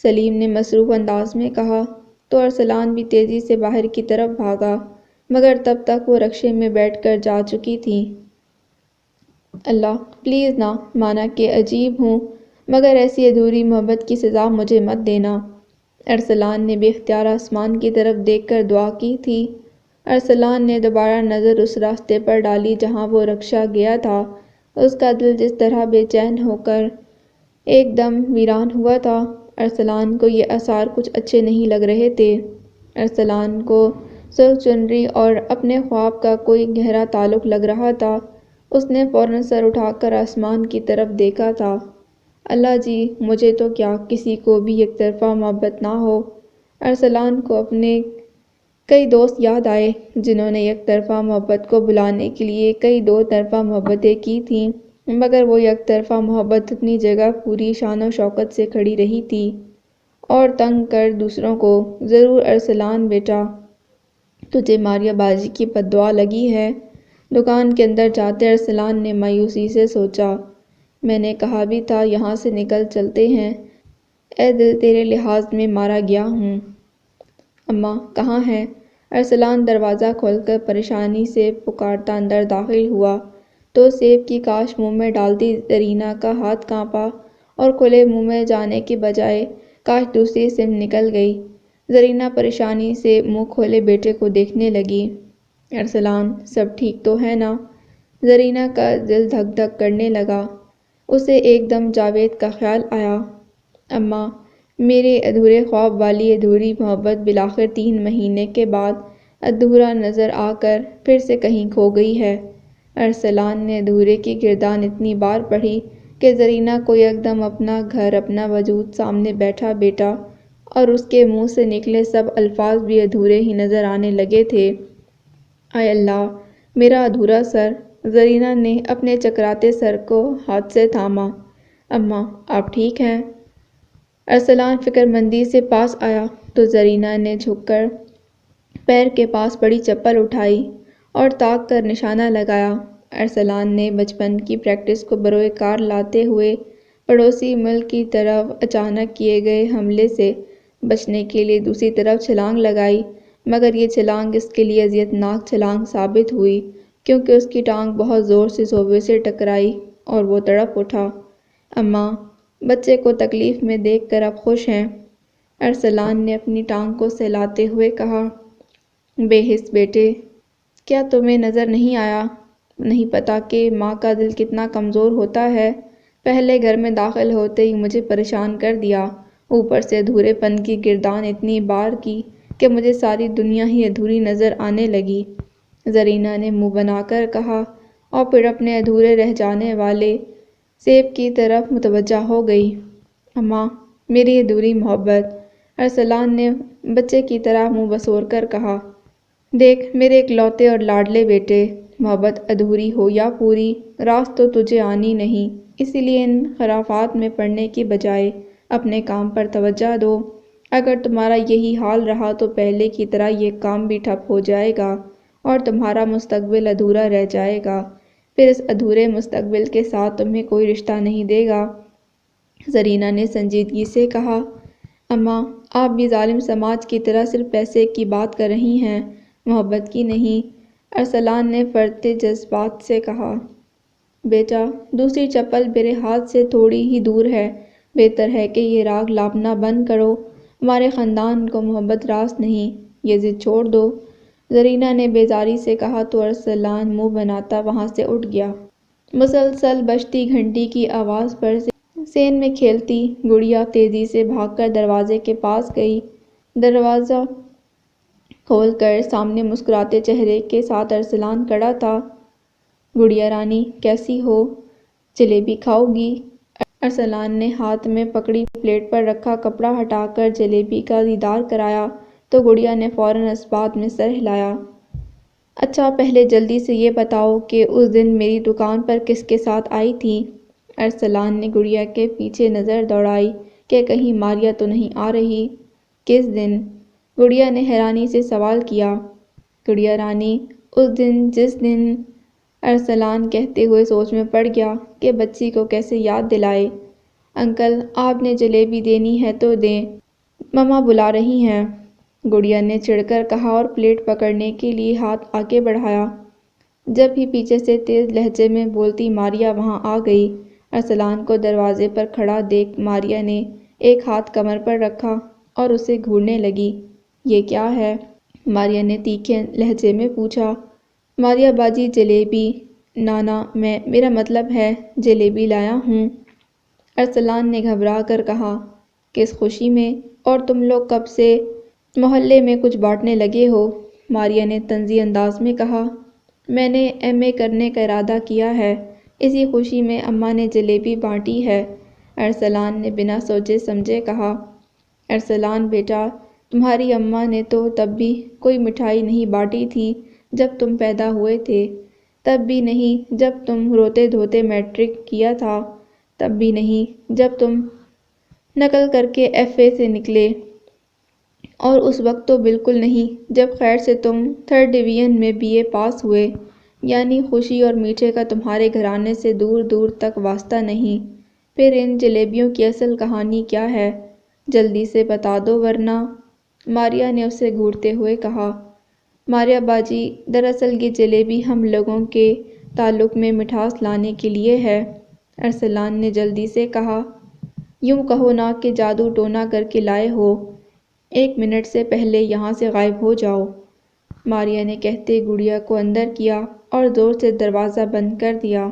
سلیم نے مصروف انداز میں کہا تو ارسلان بھی تیزی سے باہر کی طرف بھاگا مگر تب تک وہ رکشے میں بیٹھ کر جا چکی تھیں۔ اللہ پلیز نہ مانا کہ عجیب ہوں مگر ایسی ادھوری محبت کی سزا مجھے مت دینا۔ ارسلان نے بے اختیار آسمان کی طرف دیکھ کر دعا کی تھی۔ ارسلان نے دوبارہ نظر اس راستے پر ڈالی جہاں وہ رکشہ گیا تھا۔ اس کا دل جس طرح بے چین ہو کر ایک دم ویران ہوا تھا۔ ارسلان کو یہ آثار کچھ اچھے نہیں لگ رہے تھے۔ ارسلان کو سرخ چنری اور اپنے خواب کا کوئی گہرا تعلق لگ رہا تھا۔ اس نے فوراً سر اٹھا کر آسمان کی طرف دیکھا تھا۔ اللہ جی، مجھے تو کیا کسی کو بھی یک طرفہ محبت نہ ہو۔ ارسلان کو اپنے کئی دوست یاد آئے جنہوں نے یک طرفہ محبت کو بھلانے کے لیے کئی دو طرفہ محبتیں کی تھیں مگر وہ یک طرفہ محبت اپنی جگہ پوری شان و شوکت سے کھڑی رہی تھی اور تنگ کر دوسروں کو۔ ضرور ارسلان بیٹا، تجھے ماریا باجی کی بد دعا لگی ہے۔ دکان کے اندر جاتے ارسلان نے مایوسی سے سوچا۔ میں نے کہا بھی تھا یہاں سے نکل چلتے ہیں۔ اے دل، تیرے لحاظ میں مارا گیا ہوں۔ اماں کہاں ہیں؟ ارسلان دروازہ کھول کر پریشانی سے پکارتا اندر داخل ہوا تو سیب کی کاش منہ میں ڈالتی زرینہ کا ہاتھ کانپا اور کھلے منہ میں جانے کے بجائے کاش دوسری سمت نکل گئی۔ زرینہ پریشانی سے منہ کھولے بیٹے کو دیکھنے لگی۔ ارسلان سب ٹھیک تو ہے نا؟ زرینہ کا دل دھک دھک کرنے لگا۔ اسے ایک دم جاوید کا خیال آیا۔ اماں، میرے ادھورے خواب والی ادھوری محبت بالآخر 3 مہینے کے بعد ادھورا نظر آ کر پھر سے کہیں کھو گئی ہے۔ ارسلان نے ادھورے کی گردان اتنی بار پڑھی کہ زرینہ کو یکدم اپنا گھر، اپنا وجود سامنے بیٹھا بیٹا اور اس کے منہ سے نکلے سب الفاظ بھی ادھورے ہی نظر آنے لگے تھے۔ اے اللہ، میرا ادھورا سر! زرینہ نے اپنے چکراتے سر کو ہاتھ سے تھاما۔ اماں آپ ٹھیک ہیں؟ ارسلان فکر مندی سے پاس آیا تو زرینہ نے جھک کر پیر کے پاس پڑی چپل اٹھائی اور تاک کر نشانہ لگایا۔ ارسلان نے بچپن کی پریکٹس کو بروئے کار لاتے ہوئے پڑوسی ملک کی طرف اچانک کیے گئے حملے سے بچنے کے لیے دوسری طرف چھلانگ لگائی مگر یہ چھلانگ اس کے لیے اذیت ناک چھلانگ ثابت ہوئی کیونکہ اس کی ٹانگ بہت زور سے صوبے سے ٹکرائی اور وہ تڑپ اٹھا۔ اماں، بچے کو تکلیف میں دیکھ کر اب خوش ہیں؟ ارسلان نے اپنی ٹانگ کو سہلاتے ہوئے کہا۔ بے حس بیٹے، کیا تمہیں نظر نہیں آیا؟ نہیں پتا کہ ماں کا دل کتنا کمزور ہوتا ہے؟ پہلے گھر میں داخل ہوتے ہی مجھے پریشان کر دیا، اوپر سے ادھورے پن کی گردان اتنی بار کی کہ مجھے ساری دنیا ہی ادھوری نظر آنے لگی، زرینہ نے منہ بنا کر کہا اور پھر اپنے ادھورے رہ جانے والے سیب کی طرف متوجہ ہو گئی۔ اماں، میری ادھوری محبت! ارسلان نے بچے کی طرح منہ بسور کر کہا۔ دیکھ میرے اکلوتے اور لاڈلے بیٹے، محبت ادھوری ہو یا پوری، راست تو تجھے آنی نہیں، اسی لیے ان خرافات میں پڑنے کی بجائے اپنے کام پر توجہ دو۔ اگر تمہارا یہی حال رہا تو پہلے کی طرح یہ کام بھی ٹھپ ہو جائے گا اور تمہارا مستقبل ادھورا رہ جائے گا، پھر اس ادھورے مستقبل کے ساتھ تمہیں کوئی رشتہ نہیں دے گا۔ زرینہ نے سنجیدگی سے کہا۔ اماں، آپ بھی ظالم سماج کی طرح صرف پیسے کی بات کر رہی ہیں، محبت کی نہیں، ارسلان نے فرتے جذبات سے کہا۔ بیٹا، دوسری چپل میرے ہاتھ سے تھوڑی ہی دور ہے، بہتر ہے کہ یہ راگ لاپنا بند کرو۔ ہمارے خاندان کو محبت راست نہیں، یہ ضد چھوڑ دو۔ زرینہ نے بیزاری سے کہا تو ارسلان منہ بناتا وہاں سے اٹھ گیا۔ مسلسل بجتی گھنٹی کی آواز پر سین میں کھیلتی گڑیا تیزی سے بھاگ کر دروازے کے پاس گئی۔ دروازہ کھول کر سامنے مسکراتے چہرے کے ساتھ ارسلان کھڑا تھا۔ گڑیا رانی کیسی ہو؟ جلیبی کھاؤ گی؟ ارسلان نے ہاتھ میں پکڑی پلیٹ پر رکھا کپڑا ہٹا کر جلیبی کا دیدار کرایا تو گڑیا نے فوراً اس بات میں سر ہلایا۔ اچھا پہلے جلدی سے یہ بتاؤ کہ اس دن میری دکان پر کس کے ساتھ آئی تھی؟ ارسلان نے گڑیا کے پیچھے نظر دوڑائی کہ کہیں ماریا تو نہیں آ رہی۔ کس دن؟ گڑیا نے حیرانی سے سوال کیا۔ گڑیا رانی اس دن جس دن… ارسلان کہتے ہوئے سوچ میں پڑ گیا کہ بچی کو کیسے یاد دلائے۔ انکل آپ نے جلیبی دینی ہے تو دیں، مما بلا رہی ہیں، گڑیا نے چڑھ کر کہا اور پلیٹ پکڑنے کے لیے ہاتھ آگے بڑھایا۔ جب ہی پیچھے سے تیز لہجے میں بولتی ماریا وہاں آ گئی۔ ارسلان کو دروازے پر کھڑا دیکھ ماریا نے ایک ہاتھ کمر پر رکھا اور اسے گھورنے لگی۔ یہ کیا ہے؟ ماریا نے تیکھے لہجے میں پوچھا۔ ماریا باجی جلیبی… نانا میرا مطلب ہے جلیبی لایا ہوں، ارسلان نے گھبرا کر کہا۔ کس خوشی میں؟ اور تم لوگ کب سے محلے میں کچھ بانٹنے لگے ہو؟ ماریا نے طنزی انداز میں کہا۔ میں نے ایم اے کرنے کا ارادہ کیا ہے، اسی خوشی میں اماں نے جلیبی بانٹی ہے، ارسلان نے بنا سوچے سمجھے کہا۔ ارسلان بیٹا تمہاری اماں نے تو تب بھی کوئی مٹھائی نہیں بانٹی تھی جب تم پیدا ہوئے تھے، تب بھی نہیں جب تم روتے دھوتے میٹرک کیا تھا، تب بھی نہیں جب تم نقل کر کے ایف اے سے نکلے، اور اس وقت تو بالکل نہیں جب خیر سے تم 3rd ڈویژن میں بی اے پاس ہوئے۔ یعنی خوشی اور میٹھے کا تمہارے گھرانے سے دور دور تک واسطہ نہیں۔ پھر ان جلیبیوں کی اصل کہانی کیا ہے؟ جلدی سے بتا دو ورنہ… ماریا نے اسے گھورتے ہوئے کہا۔ ماریا باجی دراصل یہ جلیبی ہم لوگوں کے تعلق میں مٹھاس لانے کے لیے ہے، ارسلان نے جلدی سے کہا۔ یوں کہو نا کہ جادو ٹونا کر کے لائے ہو، 1 منٹ سے پہلے یہاں سے غائب ہو جاؤ، ماریا نے کہتے گڑیا کو اندر کیا اور زور سے دروازہ بند کر دیا۔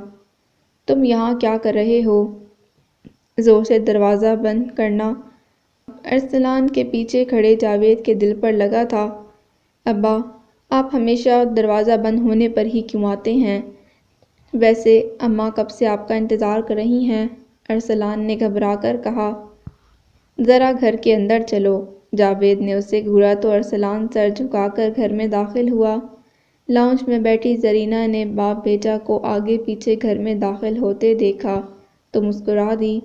تم یہاں کیا کر رہے ہو؟ زور سے دروازہ بند کرنا ارسلان کے پیچھے کھڑے جاوید کے دل پر لگا تھا۔ ابا آپ ہمیشہ دروازہ بند ہونے پر ہی کیوں آتے ہیں؟ ویسے اماں کب سے آپ کا انتظار کر رہی ہیں، ارسلان نے گھبرا کر کہا۔ ذرا گھر کے اندر چلو، جاوید نے اسے گھورا تو ارسلان سر جھکا کر گھر میں داخل ہوا۔ لاؤنج میں بیٹھی زرینہ نے باپ بیٹا کو آگے پیچھے گھر میں داخل ہوتے دیکھا تو مسکرا دی۔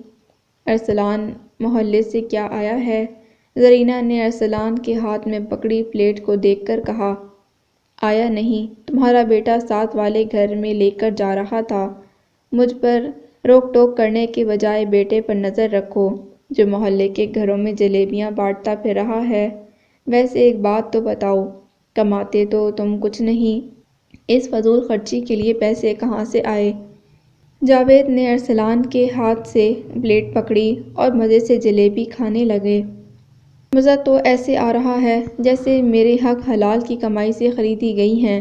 ارسلان محلے سے کیا آیا ہے؟ زرینہ نے ارسلان کے ہاتھ میں پکڑی پلیٹ کو دیکھ کر کہا۔ آیا نہیں، تمہارا بیٹا ساتھ والے گھر میں لے کر جا رہا تھا۔ مجھ پر روک ٹوک کرنے کے بجائے بیٹے پر نظر رکھو جو محلے کے گھروں میں جلیبیاں بانٹتا پھر رہا ہے۔ ویسے ایک بات تو بتاؤ، کماتے تو تم کچھ نہیں، اس فضول خرچی کے لیے پیسے کہاں سے آئے؟ جاوید نے ارسلان کے ہاتھ سے پلیٹ پکڑی اور مزے سے جلیبی کھانے لگے۔ مزہ تو ایسے آ رہا ہے جیسے میرے حق حلال کی کمائی سے خریدی گئی ہیں۔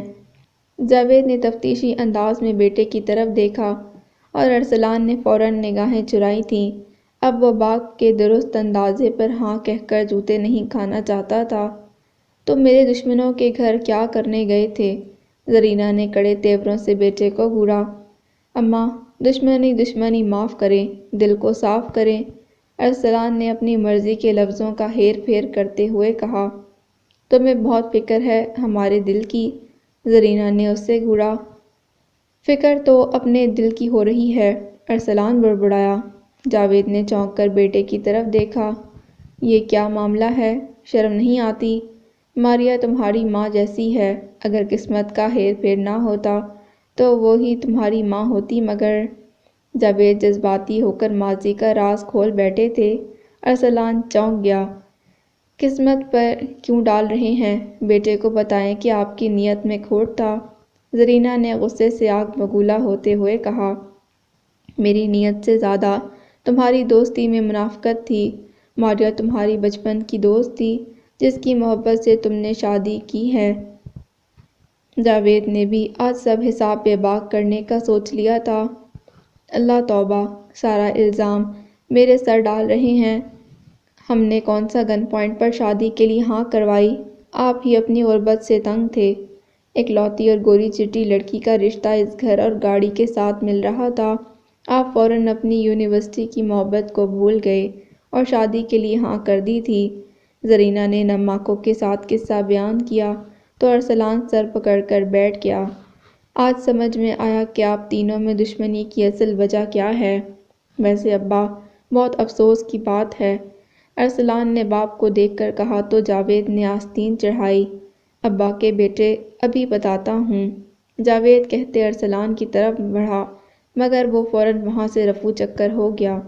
جاوید نے تفتیشی انداز میں بیٹے کی طرف دیکھا اور ارسلان نے فوراً نگاہیں چرائی تھیں۔ اب وہ باپ کے درست اندازے پر ہاں کہہ کر جوتے نہیں کھانا چاہتا تھا۔ تم میرے دشمنوں کے گھر کیا کرنے گئے تھے؟ زرینہ نے کڑے تیوروں سے بیٹے کو گھورا۔ اماں دشمنی معاف کریں، دل کو صاف کریں، ارسلان نے اپنی مرضی کے لفظوں کا ہیر پھیر کرتے ہوئے کہا۔ تمہیں بہت فکر ہے ہمارے دل کی، زرینہ نے اسے گھورا۔ فکر تو اپنے دل کی ہو رہی ہے، ارسلان بڑبڑایا۔ جاوید نے چونک کر بیٹے کی طرف دیکھا۔ یہ کیا معاملہ ہے؟ شرم نہیں آتی؟ ماریا تمہاری ماں جیسی ہے، اگر قسمت کا ہیر پھیر نہ ہوتا تو وہی تمہاری ماں ہوتی مگر… جاوید جذباتی ہو کر ماضی کا راز کھول بیٹھے تھے۔ ارسلان چونک گیا۔ قسمت پر کیوں ڈال رہے ہیں؟ بیٹے کو بتائیں کہ آپ کی نیت میں کھوٹ تھا، زرینہ نے غصے سے آگ بگولا ہوتے ہوئے کہا۔ میری نیت سے زیادہ تمہاری دوستی میں منافقت تھی، ماریا تمہاری بچپن کی دوست تھی جس کی محبت سے تم نے شادی کی ہے۔ جاوید نے بھی آج سب حساب بے باک کرنے کا سوچ لیا تھا۔ اللہ توبہ، سارا الزام میرے سر ڈال رہے ہیں۔ ہم نے کون سا گن پوائنٹ پر شادی کے لیے ہاں کروائی؟ آپ ہی اپنی غربت سے تنگ تھے۔ اکلوتی اور گوری چٹی لڑکی کا رشتہ اس گھر اور گاڑی کے ساتھ مل رہا تھا۔ آپ فوراً اپنی یونیورسٹی کی محبت کو بھول گئے اور شادی کے لیے ہاں کر دی تھی۔ زرینہ نے نم آنکھوں کے ساتھ قصہ بیان کیا تو ارسلان سر پکڑ کر بیٹھ گیا۔ آج سمجھ میں آیا کہ آپ تینوں میں دشمنی کی اصل وجہ کیا ہے۔ ویسے ابا، بہت افسوس کی بات ہے، ارسلان نے باپ کو دیکھ کر کہا تو جاوید نے آستین چڑھائی۔ ابا کے بیٹے، ابھی بتاتا ہوں، جاوید کہتے ارسلان کی طرف بڑھا، مگر وہ فوراً وہاں سے رفو چکر ہو گیا۔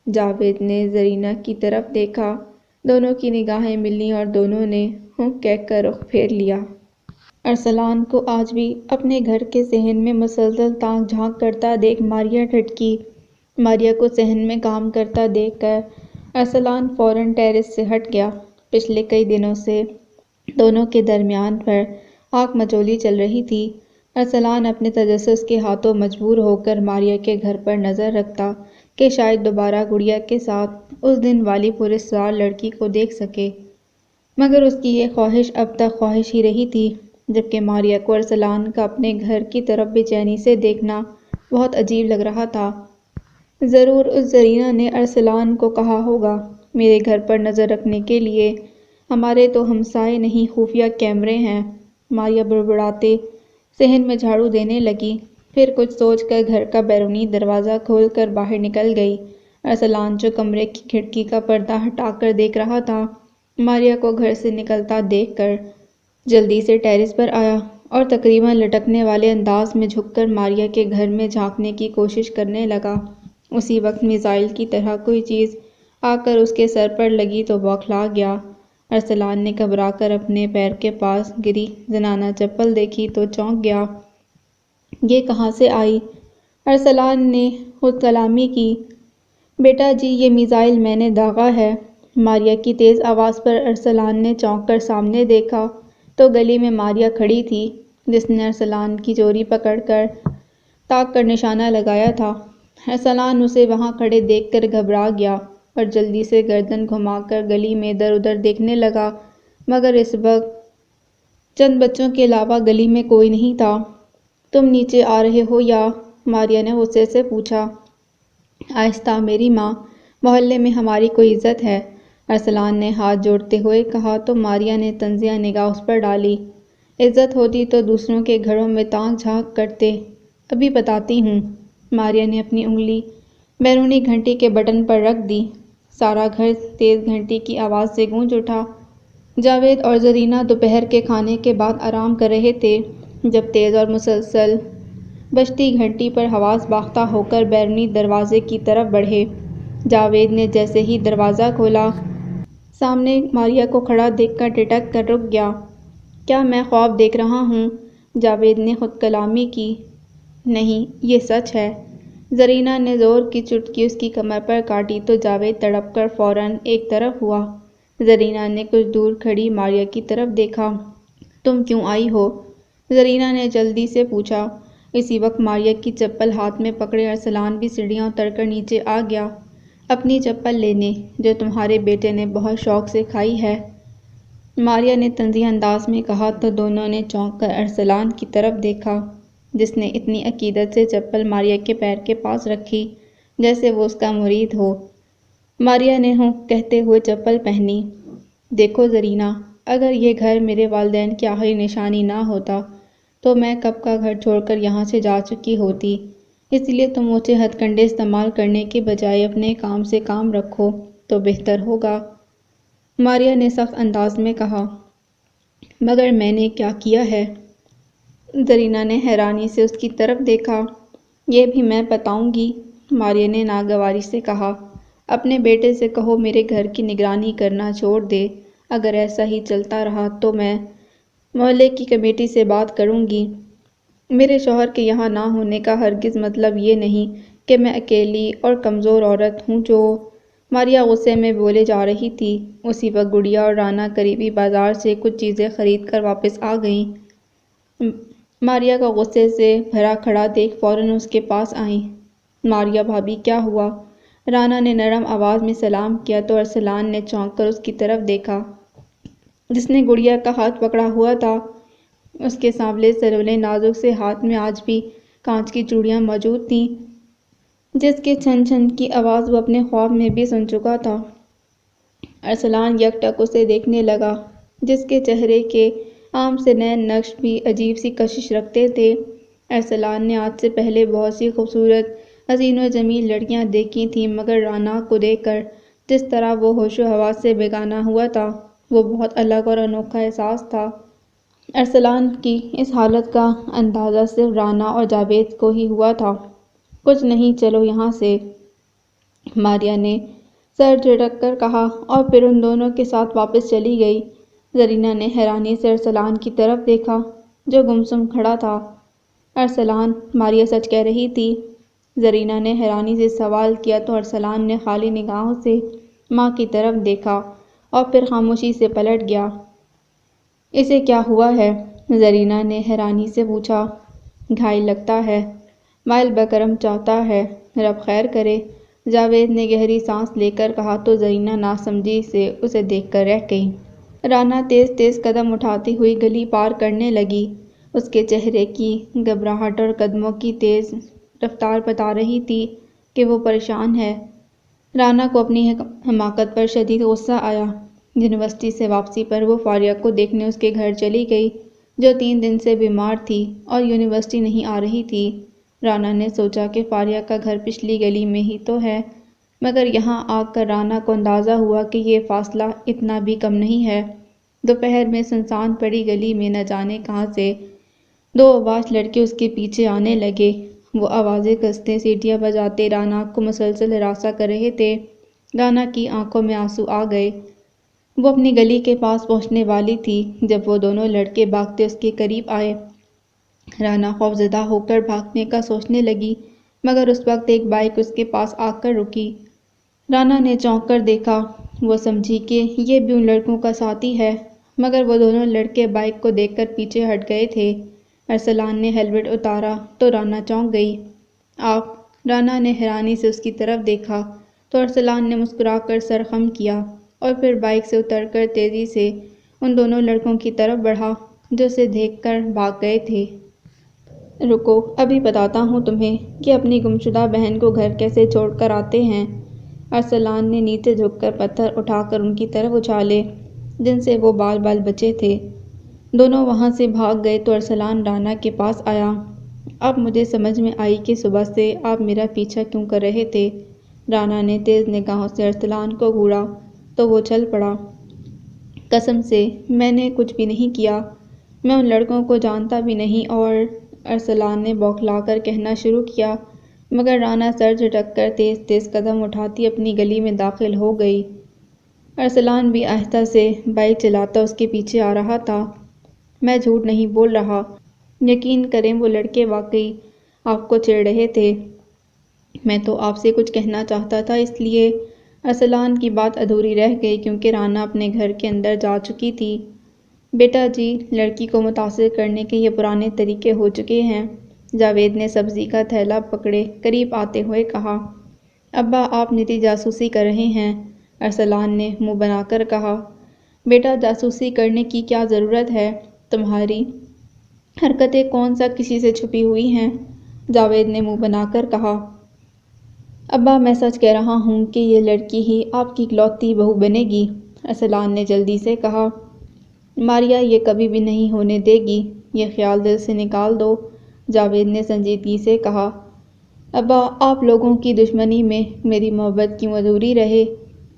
جاوید نے زرینہ کی طرف دیکھا، دونوں کی نگاہیں ملیں اور دونوں نے ہوں کہہ کر رخ پھیر لیا۔ ارسلان کو آج بھی اپنے گھر کے صحن میں مسلسل تاک جھانک کرتا دیکھ ماریہ ٹھٹکی۔ ماریہ کو صحن میں کام کرتا دیکھ کر ارسلان فوراً ٹیرس سے ہٹ گیا۔ پچھلے کئی دنوں سے دونوں کے درمیان پر آنکھ مچولی چل رہی تھی۔ ارسلان اپنے تجسس کے ہاتھوں مجبور ہو کر ماریہ کے گھر پر نظر رکھتا کہ شاید دوبارہ گڑیا کے ساتھ اس دن والی پراسرار لڑکی کو دیکھ سکے، مگر اس کی یہ خواہش اب تک خواہش ہی رہی تھی، جبکہ ماریہ کو ارسلان کا اپنے گھر کی طرف بے چینی سے دیکھنا بہت عجیب لگ رہا تھا۔ ضرور اس زرینہ نے ارسلان کو کہا ہوگا، میرے گھر پر نظر رکھنے کے لیے ہمارے تو ہمسائے نہیں خفیہ کیمرے ہیں۔ ماریہ بڑبڑاتے صحن میں جھاڑو دینے لگی، پھر کچھ سوچ کر گھر کا بیرونی دروازہ کھول کر باہر نکل گئی۔ ارسلان جو کمرے کی کھڑکی کا پردہ ہٹا کر دیکھ رہا تھا، ماریہ کو گھر سے نکلتا دیکھ کر جلدی سے ٹیرس پر آیا اور تقریباً لٹکنے والے انداز میں جھک کر ماریہ کے گھر میں جھانکنے کی کوشش کرنے لگا۔ اسی وقت میزائل کی طرح کوئی چیز آ کر اس کے سر پر لگی تو بوکھلا گیا۔ ارسلان نے گھبرا کر اپنے پیر کے پاس گری زنانہ چپل دیکھی تو چونک گیا۔ یہ کہاں سے آئی؟ ارسلان نے خود کلامی کی۔ بیٹا جی، یہ میزائل میں نے داغا ہے۔ ماریہ کی تیز آواز پر ارسلان نے چونک کر سامنے دیکھا تو گلی میں ماریہ کھڑی تھی، جس نے ارسلان کی چوری پکڑ کر تاک کر نشانہ لگایا تھا۔ ارسلان اسے وہاں کھڑے دیکھ کر گھبرا گیا اور جلدی سے گردن گھما کر گلی میں ادھر ادھر دیکھنے لگا، مگر اس وقت چند بچوں کے علاوہ گلی میں کوئی نہیں تھا۔ تم نیچے آ رہے ہو یا؟ ماریہ نے غصے سے پوچھا۔ آہستہ، میری ماں، محلے میں ہماری کوئی عزت ہے، ارسلان نے ہاتھ جوڑتے ہوئے کہا تو ماریہ نے طنزیہ نگاہ اس پر ڈالی۔ عزت ہوتی تو دوسروں کے گھروں میں تاک جھانک کرتے، ابھی بتاتی ہوں۔ ماریہ نے اپنی انگلی بیرونی گھنٹی کے بٹن پر رکھ دی۔ سارا گھر تیز گھنٹی کی آواز سے گونج اٹھا۔ جاوید اور زرینہ دوپہر کے کھانے کے بعد آرام کر رہے تھے جب تیز اور مسلسل بجتی گھنٹی پر حواس باختہ ہو کر بیرونی دروازے کی طرف بڑھے۔ جاوید نے جیسے ہی دروازہ کھولا، سامنے ماریہ کو کھڑا دیکھ کر ٹھٹک کر رک گیا۔ کیا میں خواب دیکھ رہا ہوں؟ جاوید نے خود کلامی کی۔ نہیں، یہ سچ ہے۔ زرینہ نے زور کی چٹکی اس کی کمر پر کاٹی تو جاوید تڑپ کر فوراً ایک طرف ہوا۔ زرینہ نے کچھ دور کھڑی ماریہ کی طرف دیکھا۔ تم کیوں آئی ہو؟ زرینہ نے جلدی سے پوچھا۔ اسی وقت ماریہ کی چپل ہاتھ میں پکڑے ارسلان بھی سیڑھیاں اتر کر نیچے آ گیا، اپنی چپل لینے، جو تمہارے بیٹے نے بہت شوق سے کھائی ہے، ماریہ نے طنزیہ انداز میں کہا تو دونوں نے چونک کر ارسلان کی طرف دیکھا، جس نے اتنی عقیدت سے چپل ماریہ کے پیر کے پاس رکھی جیسے وہ اس کا مرید ہو۔ ماریہ نے ہوں کہتے ہوئے چپل پہنی۔ دیکھو زرینہ، اگر یہ گھر میرے والدین کی آخری نشانی نہ ہوتا تو میں کب کا گھر چھوڑ کر یہاں سے جا چکی ہوتی، اس لیے تم اونچے ہتھ کنڈے استعمال کرنے کے بجائے اپنے کام سے کام رکھو تو بہتر ہوگا، ماریہ نے سخت انداز میں کہا۔ مگر میں نے کیا کیا ہے؟ زرینہ نے حیرانی سے اس کی طرف دیکھا۔ یہ بھی میں بتاؤں گی، ماریہ نے ناگواری سے کہا۔ اپنے بیٹے سے کہو میرے گھر کی نگرانی کرنا چھوڑ دے، اگر ایسا ہی چلتا رہا تو میں محلے کی کمیٹی سے بات کروں گی۔ میرے شوہر کے یہاں نہ ہونے کا ہرگز مطلب یہ نہیں کہ میں اکیلی اور کمزور عورت ہوں جو… ماریہ غصے میں بولے جا رہی تھی۔ اسی وقت گڑیا اور رانا قریبی بازار سے کچھ چیزیں خرید کر واپس آ گئیں۔ ماریا کا غصے سے بھرا کھڑا دیکھ فوراً اس کے پاس آئیں۔ ماریا بھابھی کیا ہوا؟ رانا نے نرم آواز میں سلام کیا تو ارسلان نے چونک کر اس کی طرف دیکھا جس نے گڑیا کا ہاتھ پکڑا ہوا تھا۔ اس کے سانولے سرولے نازک سے ہاتھ میں آج بھی کانچ کی چوڑیاں موجود تھیں جس کے چھن چھن کی آواز وہ اپنے خواب میں بھی سن چکا تھا۔ ارسلان یک ٹک اسے دیکھنے لگا جس کے چہرے کے عام سے نین نقش بھی عجیب سی کشش رکھتے تھے۔ ارسلان نے آج سے پہلے بہت سی خوبصورت حسین و جمیل لڑکیاں دیکھی تھیں مگر رانا کو دیکھ کر جس طرح وہ ہوش و حواس سے بیگانہ ہوا تھا وہ بہت الگ اور انوکھا احساس تھا۔ ارسلان کی اس حالت کا اندازہ صرف رانا اور جاوید کو ہی ہوا تھا۔ کچھ نہیں، چلو یہاں سے، ماریا نے سر جھٹک کر کہا اور پھر ان دونوں کے ساتھ واپس چلی گئی۔ زرینہ نے حیرانی سے ارسلان کی طرف دیکھا جو گمسم کھڑا تھا۔ ارسلان، ماریا سچ کہہ رہی تھی؟ زرینہ نے حیرانی سے سوال کیا تو ارسلان نے خالی نگاہوں سے ماں کی طرف دیکھا اور پھر خاموشی سے پلٹ گیا۔ اسے کیا ہوا ہے؟ زرینہ نے حیرانی سے پوچھا۔ گھائل لگتا ہے، مائل بکرم چاہتا ہے، رب خیر کرے، جاوید نے گہری سانس لے کر کہا تو زرینہ ناسمجھی سے اسے دیکھ کر رہ گئی۔ رانا تیز تیز قدم اٹھاتی ہوئی گلی پار کرنے لگی۔ اس کے چہرے کی گھبراہٹ اور قدموں کی تیز رفتار بتا رہی تھی کہ وہ پریشان ہے۔ رانا کو اپنی حماقت پر شدید غصہ آیا۔ یونیورسٹی سے واپسی پر وہ فاریہ کو دیکھنے اس کے گھر چلی گئی جو 3 دن سے بیمار تھی اور یونیورسٹی نہیں آ رہی تھی۔ رانا نے سوچا کہ فاریہ کا گھر پچھلی گلی میں ہی تو ہے مگر یہاں آ کر رانا کو اندازہ ہوا کہ یہ فاصلہ اتنا بھی کم نہیں ہے۔ دوپہر میں سنسان پڑی گلی میں نہ جانے کہاں سے 2 عواش لڑکے اس کے پیچھے آنے لگے۔ وہ آوازیں کستے سیٹیاں بجاتے رانا کو مسلسل ہراساں کر رہے تھے۔ رانا کی آنکھوں میں آنسو آ گئے۔ وہ اپنی گلی کے پاس پہنچنے والی تھی جب وہ دونوں لڑکے بھاگتے اس کے قریب آئے۔ رانا خوفزدہ ہو کر بھاگنے کا سوچنے لگی مگر اس وقت ایک بائیک اس کے پاس آ کر رکی۔ رانا نے چونک کر دیکھا۔ وہ سمجھی کہ یہ بھی ان لڑکوں کا ساتھی ہے مگر وہ دونوں لڑکے بائیک کو دیکھ کر پیچھے ہٹ گئے تھے۔ ارسلان نے ہیلمٹ اتارا تو رانا چونک گئی۔ آپ؟ رانا نے حیرانی سے اس کی طرف دیکھا تو ارسلان نے مسکرا کر سر خم کیا اور پھر بائیک سے اتر کر تیزی سے ان دونوں لڑکوں کی طرف بڑھا جو اسے دیکھ کر بھاگ گئے تھے۔ رکو، ابھی بتاتا ہوں تمہیں کہ اپنی گمشدہ بہن کو گھر کیسے چھوڑ کر آتے ہیں۔ ارسلان نے نیچے جھک کر پتھر اٹھا کر ان کی طرف اچھالے جن سے وہ بال بال بچے تھے۔ دونوں وہاں سے بھاگ گئے تو ارسلان رانا کے پاس آیا۔ اب مجھے سمجھ میں آئی کہ صبح سے آپ میرا پیچھا کیوں کر رہے تھے۔ رانا نے تیز نگاہوں سے ارسلان کو گھورا تو وہ چل پڑا۔ قسم سے میں نے کچھ بھی نہیں کیا، میں ان لڑکوں کو جانتا بھی نہیں اور ارسلان نے بوکھلا کر کہنا شروع کیا مگر رانا سر جھٹک کر تیز تیز قدم اٹھاتی اپنی گلی میں داخل ہو گئی۔ ارسلان بھی آہستہ سے بائیک چلاتا اس کے پیچھے آ رہا تھا۔ میں جھوٹ نہیں بول رہا، یقین کریں وہ لڑکے واقعی آپ کو چھیڑ رہے تھے۔ میں تو آپ سے کچھ کہنا چاہتا تھا اس لیے۔ ارسلان کی بات ادھوری رہ گئی کیونکہ رانا اپنے گھر کے اندر جا چکی تھی۔ بیٹا جی، لڑکی کو متاثر کرنے کے یہ پرانے طریقے ہو چکے ہیں، جاوید نے سبزی کا تھیلا پکڑے قریب آتے ہوئے کہا۔ ابا، آپ میری جاسوسی کر رہے ہیں، ارسلان نے منہ بنا کر کہا۔ بیٹا، جاسوسی کرنے کی کیا ضرورت ہے؟ تمہاری حرکتیں کون سا کسی سے چھپی ہوئی ہیں، جاوید نے منہ بنا کر کہا۔ ابا، میں سچ کہہ رہا ہوں کہ یہ لڑکی ہی آپ کی اکلوتی بہو بنے گی، ارسلان نے جلدی سے کہا۔ ماریا یہ کبھی بھی نہیں ہونے دے گی، یہ خیال دل سے نکال دو، جاوید نے سنجیدگی سے کہا۔ ابا، آپ لوگوں کی دشمنی میں میری محبت کیوں ادھوری رہے،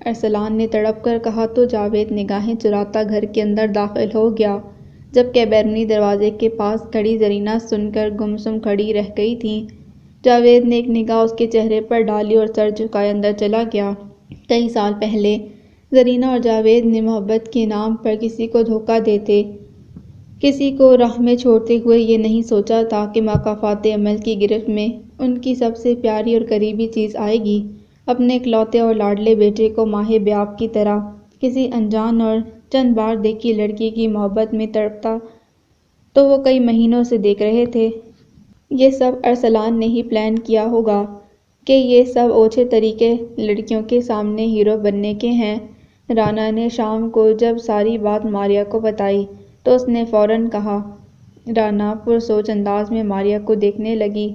ارسلان نے تڑپ کر کہا تو جاوید نگاہیں چراتا گھر کے اندر داخل ہو گیا جبکہ بیرونی دروازے کے پاس کھڑی زرینہ سن کر گمسم کھڑی رہ گئی تھی۔ جاوید نے ایک نگاہ اس کے چہرے پر ڈالی اور سر جھکائے اندر چلا گیا۔ کئی سال پہلے زرینہ اور جاوید نے محبت کے نام پر کسی کو دھوکہ دیتے، کسی کو راہ میں چھوڑتے ہوئے یہ نہیں سوچا تھا کہ مکافات عمل کی گرفت میں ان کی سب سے پیاری اور قریبی چیز آئے گی، اپنے اکلوتے اور لاڈلے بیٹے کو ماہ بیاب کی طرح کسی انجان اور چند بار دیکھی لڑکی کی محبت میں تڑپتا تو وہ کئی مہینوں سے دیکھ رہے تھے۔ یہ سب ارسلان نے ہی پلان کیا ہوگا کہ یہ سب اوچھے طریقے لڑکیوں کے سامنے ہیرو بننے کے ہیں۔ رانا نے شام کو جب ساری بات ماریا کو بتائی تو اس نے فوراً کہا۔ رانا پرسوچ انداز میں ماریا کو دیکھنے لگی۔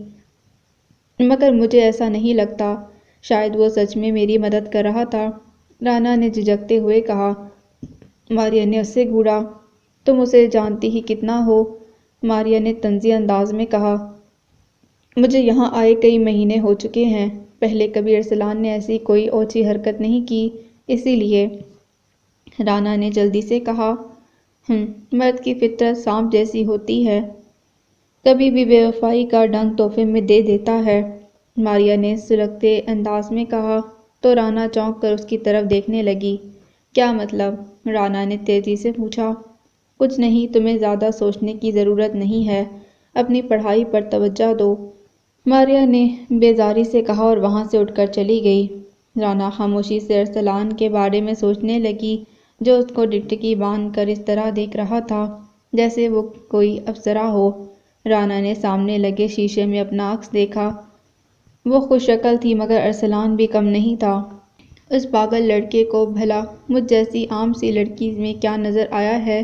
مگر مجھے ایسا نہیں لگتا، شاید وہ سچ میں میری مدد کر رہا تھا، رانا نے جھجکتے ہوئے کہا۔ ماریا نے اس سے گھوڑا۔ تم اسے جانتی ہی کتنا ہو، ماریا نے طنزی انداز میں کہا۔ مجھے یہاں آئے کئی مہینے ہو چکے ہیں، پہلے کبھی ارسلان نے ایسی کوئی اوچھی حرکت نہیں کی، اسی لیے۔ رانا نے جلدی سے کہا۔ مرد کی فطرت سانپ جیسی ہوتی ہے، کبھی بھی بے وفائی کا ڈنگ تحفے میں دے دیتا ہے، ماریا نے سلگتے انداز میں کہا۔ تو رانا چونک کر اس کی طرف دیکھنے لگی۔ کیا مطلب؟ رانا نے تیزی سے پوچھا۔ کچھ نہیں، تمہیں زیادہ سوچنے کی ضرورت نہیں ہے، اپنی پڑھائی پر توجہ دو، ماریا نے بیزاری سے کہا اور وہاں سے اٹھ کر چلی گئی۔ رانا خاموشی سے ارسلان کے بارے میں سوچنے لگی، جو اس کو ٹکٹکی باندھ کر اس طرح دیکھ رہا تھا جیسے وہ کوئی افسرہ ہو۔ رانا نے سامنے لگے شیشے میں اپنا عکس دیکھا۔ وہ خوش شکل تھی مگر ارسلان بھی کم نہیں تھا۔ اس پاگل لڑکے کو بھلا مجھ جیسی عام سی لڑکی میں کیا نظر آیا ہے؟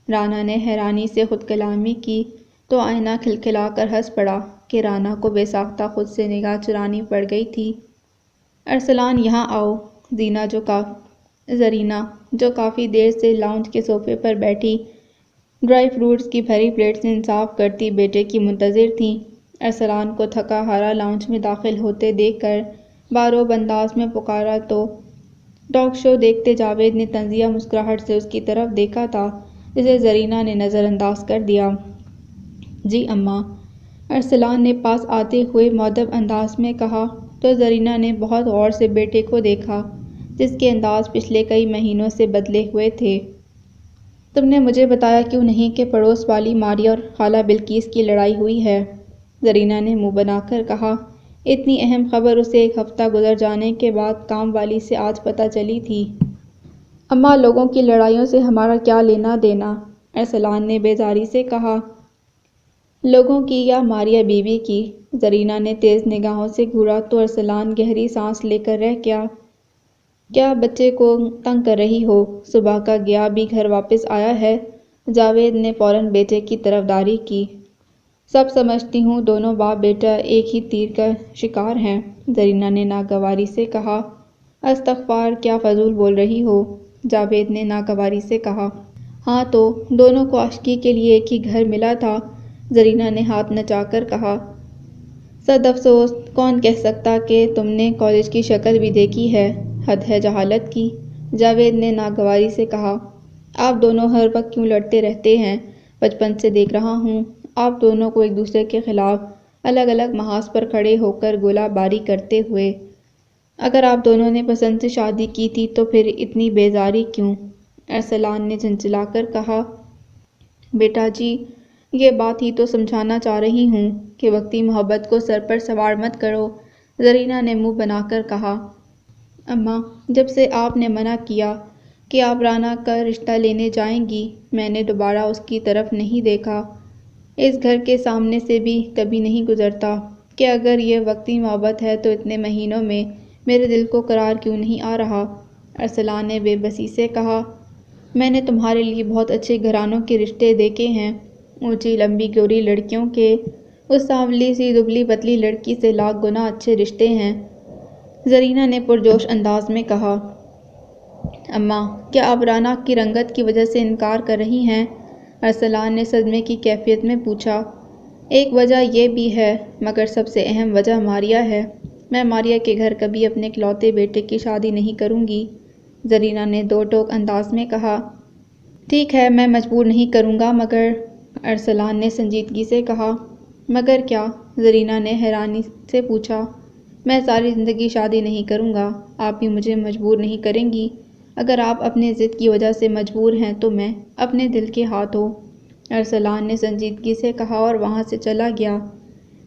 رانا نے حیرانی سے خود کلامی کی تو آئینہ کھلکھلا کر ہنس پڑا کہ رانا کو بے ساختہ خود سے نگاہ چرانی پڑ گئی تھی۔ ارسلان یہاں آؤ، زرینہ جو کافی دیر سے لاؤنج کے صوفے پر بیٹھی ڈرائی فروٹس کی بھری پلیٹ سے انصاف کرتی بیٹے کی منتظر تھیں، ارسلان کو تھکا ہارا لاؤنج میں داخل ہوتے دیکھ کر باروب انداز میں پکارا تو ٹاک شو دیکھتے جاوید نے طنزیہ مسکراہٹ سے اس کی طرف دیکھا تھا، جسے زرینہ نے نظر انداز کر دیا۔ جی اماں، ارسلان نے پاس آتے ہوئے مؤدب انداز میں کہا تو زرینہ نے بہت غور سے بیٹے کو دیکھا جس کے انداز پچھلے کئی مہینوں سے بدلے ہوئے تھے۔ تم نے مجھے بتایا کیوں نہیں کہ پڑوس والی ماریا اور خالہ بلقیس کی لڑائی ہوئی ہے؟ زرینہ نے منہ بنا کر کہا۔ اتنی اہم خبر اسے ایک ہفتہ گزر جانے کے بعد کام والی سے آج پتہ چلی تھی۔ اماں، لوگوں کی لڑائیوں سے ہمارا کیا لینا دینا؟ ارسلان نے بیزاری سے کہا۔ لوگوں کی یا ماریا بی بی کی؟ زرینہ نے تیز نگاہوں سے گھورا تو ارسلان گہری سانس لے کر رہ گیا۔ کیا بچے کو تنگ کر رہی ہو؟ صبح کا گیا بھی گھر واپس آیا ہے؟ جاوید نے فوراً بیٹے کی طرفداری کی۔ سب سمجھتی ہوں، دونوں باپ بیٹا ایک ہی تیر کا شکار ہیں، زرینہ نے ناگواری سے کہا۔ استغفار، کیا فضول بول رہی ہو؟ جاوید نے ناگواری سے کہا۔ ہاں تو، دونوں کو عاشقی کے لیے ایک ہی گھر ملا تھا، زرینہ نے ہاتھ نچا کر کہا۔ صد افسوس، کون کہہ سکتا کہ تم نے کالج کی شکل بھی دیکھی ہے، حد ہے جہالت کی، جاوید نے ناگواری سے کہا۔ آپ دونوں ہر وقت کیوں لڑتے رہتے ہیں؟ بچپن سے دیکھ رہا ہوں، آپ دونوں کو ایک دوسرے کے خلاف الگ الگ محاذ پر کھڑے ہو کر گولہ باری کرتے ہوئے۔ اگر آپ دونوں نے پسند سے شادی کی تھی تو پھر اتنی بیزاری کیوں؟ ارسلان نے جھنجھلا کر کہا۔ بیٹا جی، یہ بات ہی تو سمجھانا چاہ رہی ہوں کہ وقتی محبت کو سر پر سوار مت کرو، زرینہ نے منہ بنا کر کہا۔ اماں، جب سے آپ نے منع کیا کہ آپ رانا کا رشتہ لینے جائیں گی، میں نے دوبارہ اس کی طرف نہیں دیکھا، اس گھر کے سامنے سے بھی کبھی نہیں گزرتا کہ اگر یہ وقتی محبت ہے تو اتنے مہینوں میں میرے دل کو قرار کیوں نہیں آ رہا؟ ارسلان نے بے بسی سے کہا۔ میں نے تمہارے لیے بہت اچھے گھرانوں کے رشتے دیکھے ہیں، اونچی لمبی گوری لڑکیوں کے اس سانولی سی دبلی پتلی لڑکی سے لاکھ گنا اچھے رشتے ہیں، زرینہ نے پرجوش انداز میں کہا۔ اماں، کیا آپ رانا کی رنگت کی وجہ سے انکار کر رہی ہیں؟ ارسلان نے صدمے کی کیفیت میں پوچھا۔ ایک وجہ یہ بھی ہے، مگر سب سے اہم وجہ ماریا ہے، میں ماریا کے گھر کبھی اپنے اکلوتے بیٹے کی شادی نہیں کروں گی، زرینہ نے دو ٹوک انداز میں کہا۔ ٹھیک ہے، میں مجبور نہیں کروں گا مگر، ارسلان نے سنجیدگی سے کہا۔ مگر کیا؟ زرینہ نے حیرانی سے پوچھا۔ میں ساری زندگی شادی نہیں کروں گا، آپ بھی مجھے مجبور نہیں کریں گی، اگر آپ اپنے ضد کی وجہ سے مجبور ہیں تو میں اپنے دل کے ہاتھوں، ارسلان نے سنجیدگی سے کہا اور وہاں سے چلا گیا۔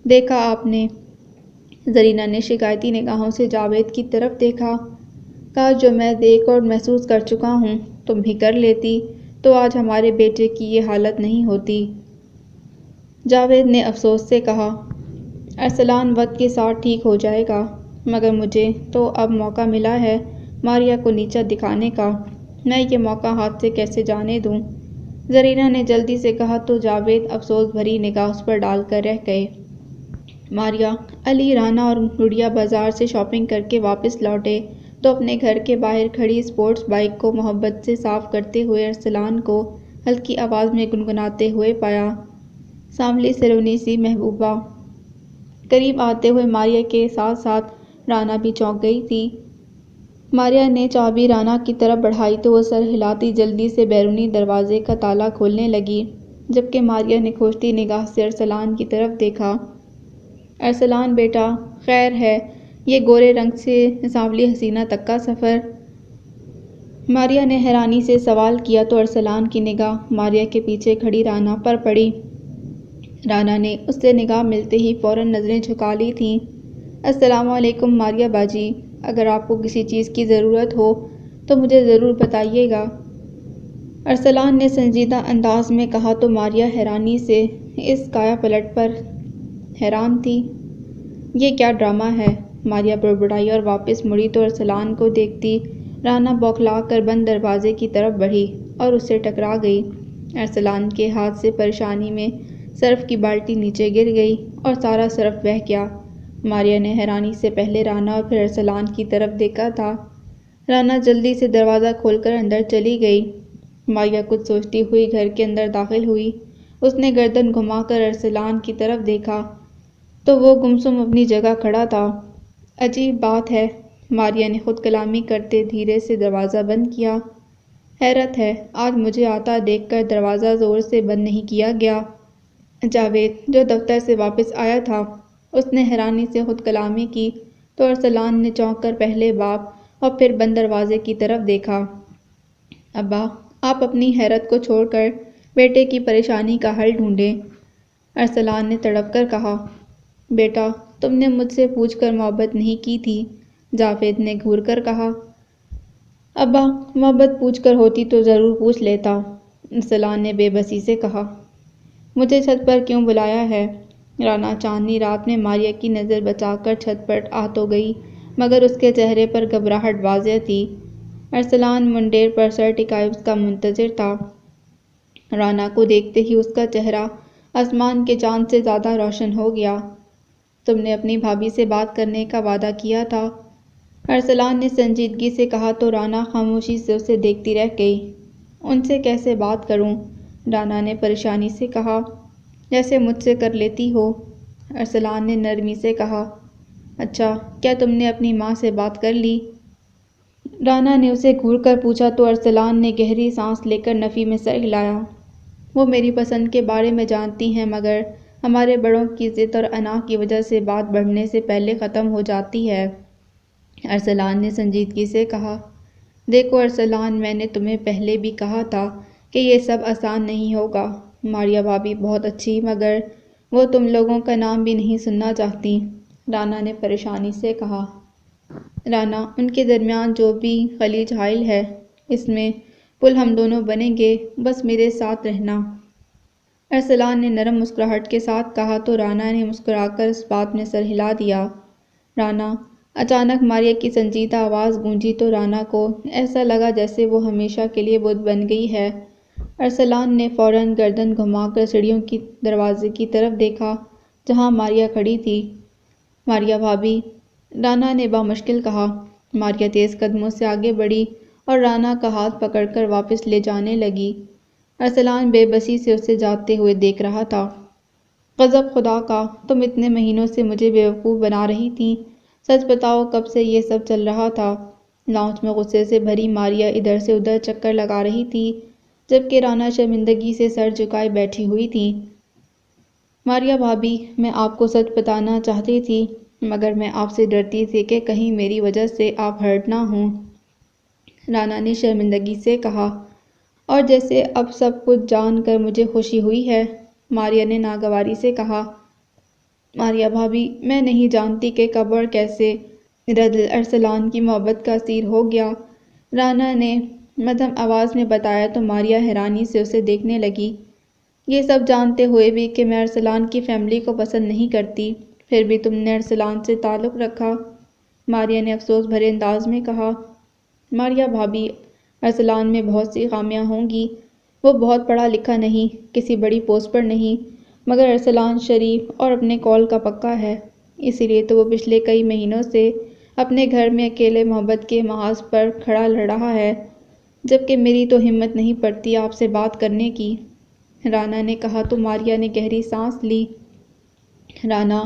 دیکھا آپ نے؟ زرینہ نے شکایتی نگاہوں سے جاوید کی طرف دیکھا۔ کاش جو میں دیکھ اور محسوس کر چکا ہوں تم بھی کر لیتی، تو آج ہمارے بیٹے کی یہ حالت نہیں ہوتی۔ جاوید نے افسوس سے کہا۔ ارسلان وقت کے ساتھ ٹھیک ہو جائے گا، مگر مجھے تو اب موقع ملا ہے ماریہ کو نیچا دکھانے کا، میں یہ موقع ہاتھ سے کیسے جانے دوں؟ زرینہ نے جلدی سے کہا تو جاوید افسوس بھری نگاہ اس پر ڈال کر رہ گئے۔ ماریہ، علی، رانا اور گڑیا بازار سے شاپنگ کر کے واپس لوٹے تو اپنے گھر کے باہر کھڑی اسپورٹس بائیک کو محبت سے صاف کرتے ہوئے ارسلان کو ہلکی آواز میں گنگناتے ہوئے پایا۔ سانولی سیلونی سی محبوبہ۔ قریب آتے ہوئے ماریہ کے ساتھ ساتھ رانا بھی چونک گئی تھی۔ ماریہ نے چابی رانا کی طرف بڑھائی تو وہ سر ہلاتی جلدی سے بیرونی دروازے کا تالا کھولنے لگی، جبکہ ماریہ نے کھوجتی نگاہ سے ارسلان کی طرف دیکھا۔ ارسلان بیٹا، خیر ہے یہ گورے رنگ سے سانولی حسینہ تک کا سفر؟ ماریہ نے حیرانی سے سوال کیا تو ارسلان کی نگاہ ماریہ کے پیچھے کھڑی رانا پر پڑی۔ رانا نے اس سے نگاہ ملتے ہی فوراً نظریں جھکا لی تھیں۔ السلام علیکم ماریہ باجی، اگر آپ کو کسی چیز کی ضرورت ہو تو مجھے ضرور بتائیے گا، ارسلان نے سنجیدہ انداز میں کہا تو ماریہ حیرانی سے اس کایا پلٹ پر حیران تھی۔ یہ کیا ڈرامہ ہے؟ ماریہ بڑبڑائی اور واپس مڑی تو ارسلان کو دیکھتی رانا بوکھلا کر بند دروازے کی طرف بڑھی اور اس سے ٹکرا گئی۔ ارسلان کے ہاتھ سے پریشانی میں سرف کی بالٹی نیچے گر گئی اور سارا سرف بہہ گیا۔ ماریہ نے حیرانی سے پہلے رانا اور پھر ارسلان کی طرف دیکھا تھا۔ رانا جلدی سے دروازہ کھول کر اندر چلی گئی۔ ماریہ کچھ سوچتی ہوئی گھر کے اندر داخل ہوئی۔ اس نے گردن گھما کر ارسلان کی طرف دیکھا تو وہ گمسم اپنی جگہ کھڑا تھا۔ عجیب بات ہے، ماریہ نے خود کلامی کرتے دھیرے سے دروازہ بند کیا۔ حیرت ہے، آج مجھے آتا دیکھ کر دروازہ زور سے بند نہیں کیا گیا۔ جاوید، جو دفتر سے واپس آیا تھا، اس نے حیرانی سے خود کلامی کی تو ارسلان نے چونک کر پہلے باب اور پھر بند دروازے کی طرف دیکھا۔ ابا، آپ اپنی حیرت کو چھوڑ کر بیٹے کی پریشانی کا حل ڈھونڈیں، ارسلان نے تڑپ کر کہا۔ بیٹا، تم نے مجھ سے پوچھ کر محبت نہیں کی تھی، جاوید نے گھور کر کہا۔ ابا، محبت پوچھ کر ہوتی تو ضرور پوچھ لیتا، ارسلان نے بے بسی سے کہا۔ مجھے چھت پر کیوں بلایا ہے؟ رانا چاندنی رات میں ماریہ کی نظر بچا کر چھت پر آ تو گئی، مگر اس کے چہرے پر گھبراہٹ واضح تھی۔ ارسلان منڈیر پر سر ٹکائے اس کا منتظر تھا۔ رانا کو دیکھتے ہی اس کا چہرہ آسمان کے چاند سے زیادہ روشن ہو گیا۔ تم نے اپنی بھابھی سے بات کرنے کا وعدہ کیا تھا، ارسلان نے سنجیدگی سے کہا تو رانا خاموشی سے اسے دیکھتی رہ گئی۔ ان سے کیسے بات کروں؟ رانا نے پریشانی سے کہا۔ جیسے مجھ سے کر لیتی ہو، ارسلان نے نرمی سے کہا۔ اچھا، کیا تم نے اپنی ماں سے بات کر لی؟ رانا نے اسے گھور کر پوچھا تو ارسلان نے گہری سانس لے کر نفی میں سر ہلایا۔ وہ میری پسند کے بارے میں جانتی ہیں، مگر ہمارے بڑوں کی ضد اور انا کی وجہ سے بات بڑھنے سے پہلے ختم ہو جاتی ہے، ارسلان نے سنجیدگی سے کہا۔ دیکھو ارسلان، میں نے تمہیں پہلے بھی کہا تھا کہ یہ سب آسان نہیں ہوگا۔ ماریہ بھابھی بہت اچھی، مگر وہ تم لوگوں کا نام بھی نہیں سننا چاہتی، رانا نے پریشانی سے کہا۔ رانا، ان کے درمیان جو بھی خلیج حائل ہے، اس میں پل ہم دونوں بنیں گے، بس میرے ساتھ رہنا، ارسلان نے نرم مسکراہٹ کے ساتھ کہا تو رانا نے مسکرا کر اس بات میں سر ہلا دیا۔ رانا، اچانک ماریہ کی سنجیدہ آواز گونجی تو رانا کو ایسا لگا جیسے وہ ہمیشہ کے لیے بت بن گئی ہے۔ ارسلان نے فوراً گردن گھما کر سیڑھیوں کی دروازے کی طرف دیکھا جہاں ماریہ کھڑی تھی۔ ماریہ بھابھی، رانا نے بامشکل کہا۔ ماریہ تیز قدموں سے آگے بڑھی اور رانا کا ہاتھ پکڑ کر واپس لے جانے لگی۔ ارسلان بے بسی سے اسے جاتے ہوئے دیکھ رہا تھا۔ غضب خدا کا، تم اتنے مہینوں سے مجھے بیوقوف بنا رہی تھیں، سچ بتاؤ کب سے یہ سب چل رہا تھا؟ لاؤنج میں غصے سے بھری ماریہ ادھر سے ادھر چکر لگا رہی تھی، جبکہ رانا شرمندگی سے سر جھکائے بیٹھی ہوئی تھی۔ ماریہ بھابھی، میں آپ کو سچ بتانا چاہتی تھی، مگر میں آپ سے ڈرتی تھی کہ کہیں میری وجہ سے آپ ہرٹ نہ ہوں، رانا نے شرمندگی سے کہا۔ اور جیسے اب سب کچھ جان کر مجھے خوشی ہوئی ہے، ماریہ نے ناگواری سے کہا۔ ماریہ بھابھی، میں نہیں جانتی کہ کب اور کیسے میرا دل ارسلان کی محبت کا اسیر ہو گیا، رانا نے مدھم آواز میں بتایا تو ماریہ حیرانی سے اسے دیکھنے لگی۔ یہ سب جانتے ہوئے بھی کہ میں ارسلان کی فیملی کو پسند نہیں کرتی، پھر بھی تم نے ارسلان سے تعلق رکھا، ماریہ نے افسوس بھرے انداز میں کہا۔ ماریہ بھابی، ارسلان میں بہت سی خامیاں ہوں گی، وہ بہت پڑھا لکھا نہیں، کسی بڑی پوسٹ پر نہیں، مگر ارسلان شریف اور اپنے قول کا پکا ہے، اسی لیے تو وہ پچھلے کئی مہینوں سے اپنے گھر میں اکیلے محبت کے محاذ پر کھڑا لڑ رہا ہے، جبکہ میری تو ہمت نہیں پڑتی آپ سے بات کرنے کی، رانا نے کہا تو ماریہ نے گہری سانس لی۔ رانا،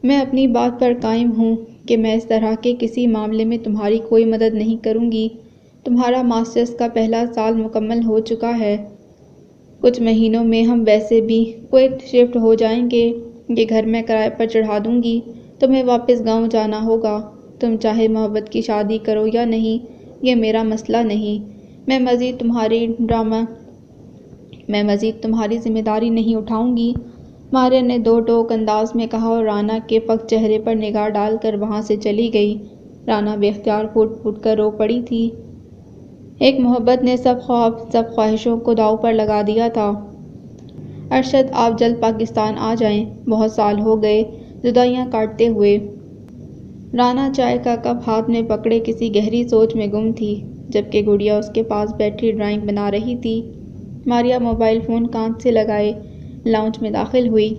میں اپنی بات پر قائم ہوں کہ میں اس طرح کے کسی معاملے میں تمہاری کوئی مدد نہیں کروں گی، تمہارا ماسٹرز کا پہلا سال مکمل ہو چکا ہے، کچھ مہینوں میں ہم ویسے بھی کویت شفٹ ہو جائیں گے، یہ گھر میں کرائے پر چڑھا دوں گی، تمہیں واپس گاؤں جانا ہوگا، تم چاہے محبت کی شادی کرو یا نہیں، یہ میرا مسئلہ نہیں، میں مزید تمہاری ذمہ داری نہیں اٹھاؤں گی، ماریہ نے دو ٹوک انداز میں کہا اور رانا کے پک چہرے پر نگاہ ڈال کر وہاں سے چلی گئی۔ رانا بے اختیار پھوٹ پھوٹ کر رو پڑی تھی۔ ایک محبت نے سب خواب، سب خواہشوں کو داؤ پر لگا دیا تھا۔ ارشد، آپ جلد پاکستان آ جائیں، بہت سال ہو گئے جدائیاں کاٹتے ہوئے۔ رانا چائے کا کپ ہاتھ میں پکڑے کسی گہری سوچ میں گم تھی، جبکہ گڑیا اس کے پاس بیٹھی ڈرائنگ بنا رہی تھی۔ ماریہ موبائل فون کان سے لگائے لاؤنج میں داخل ہوئی۔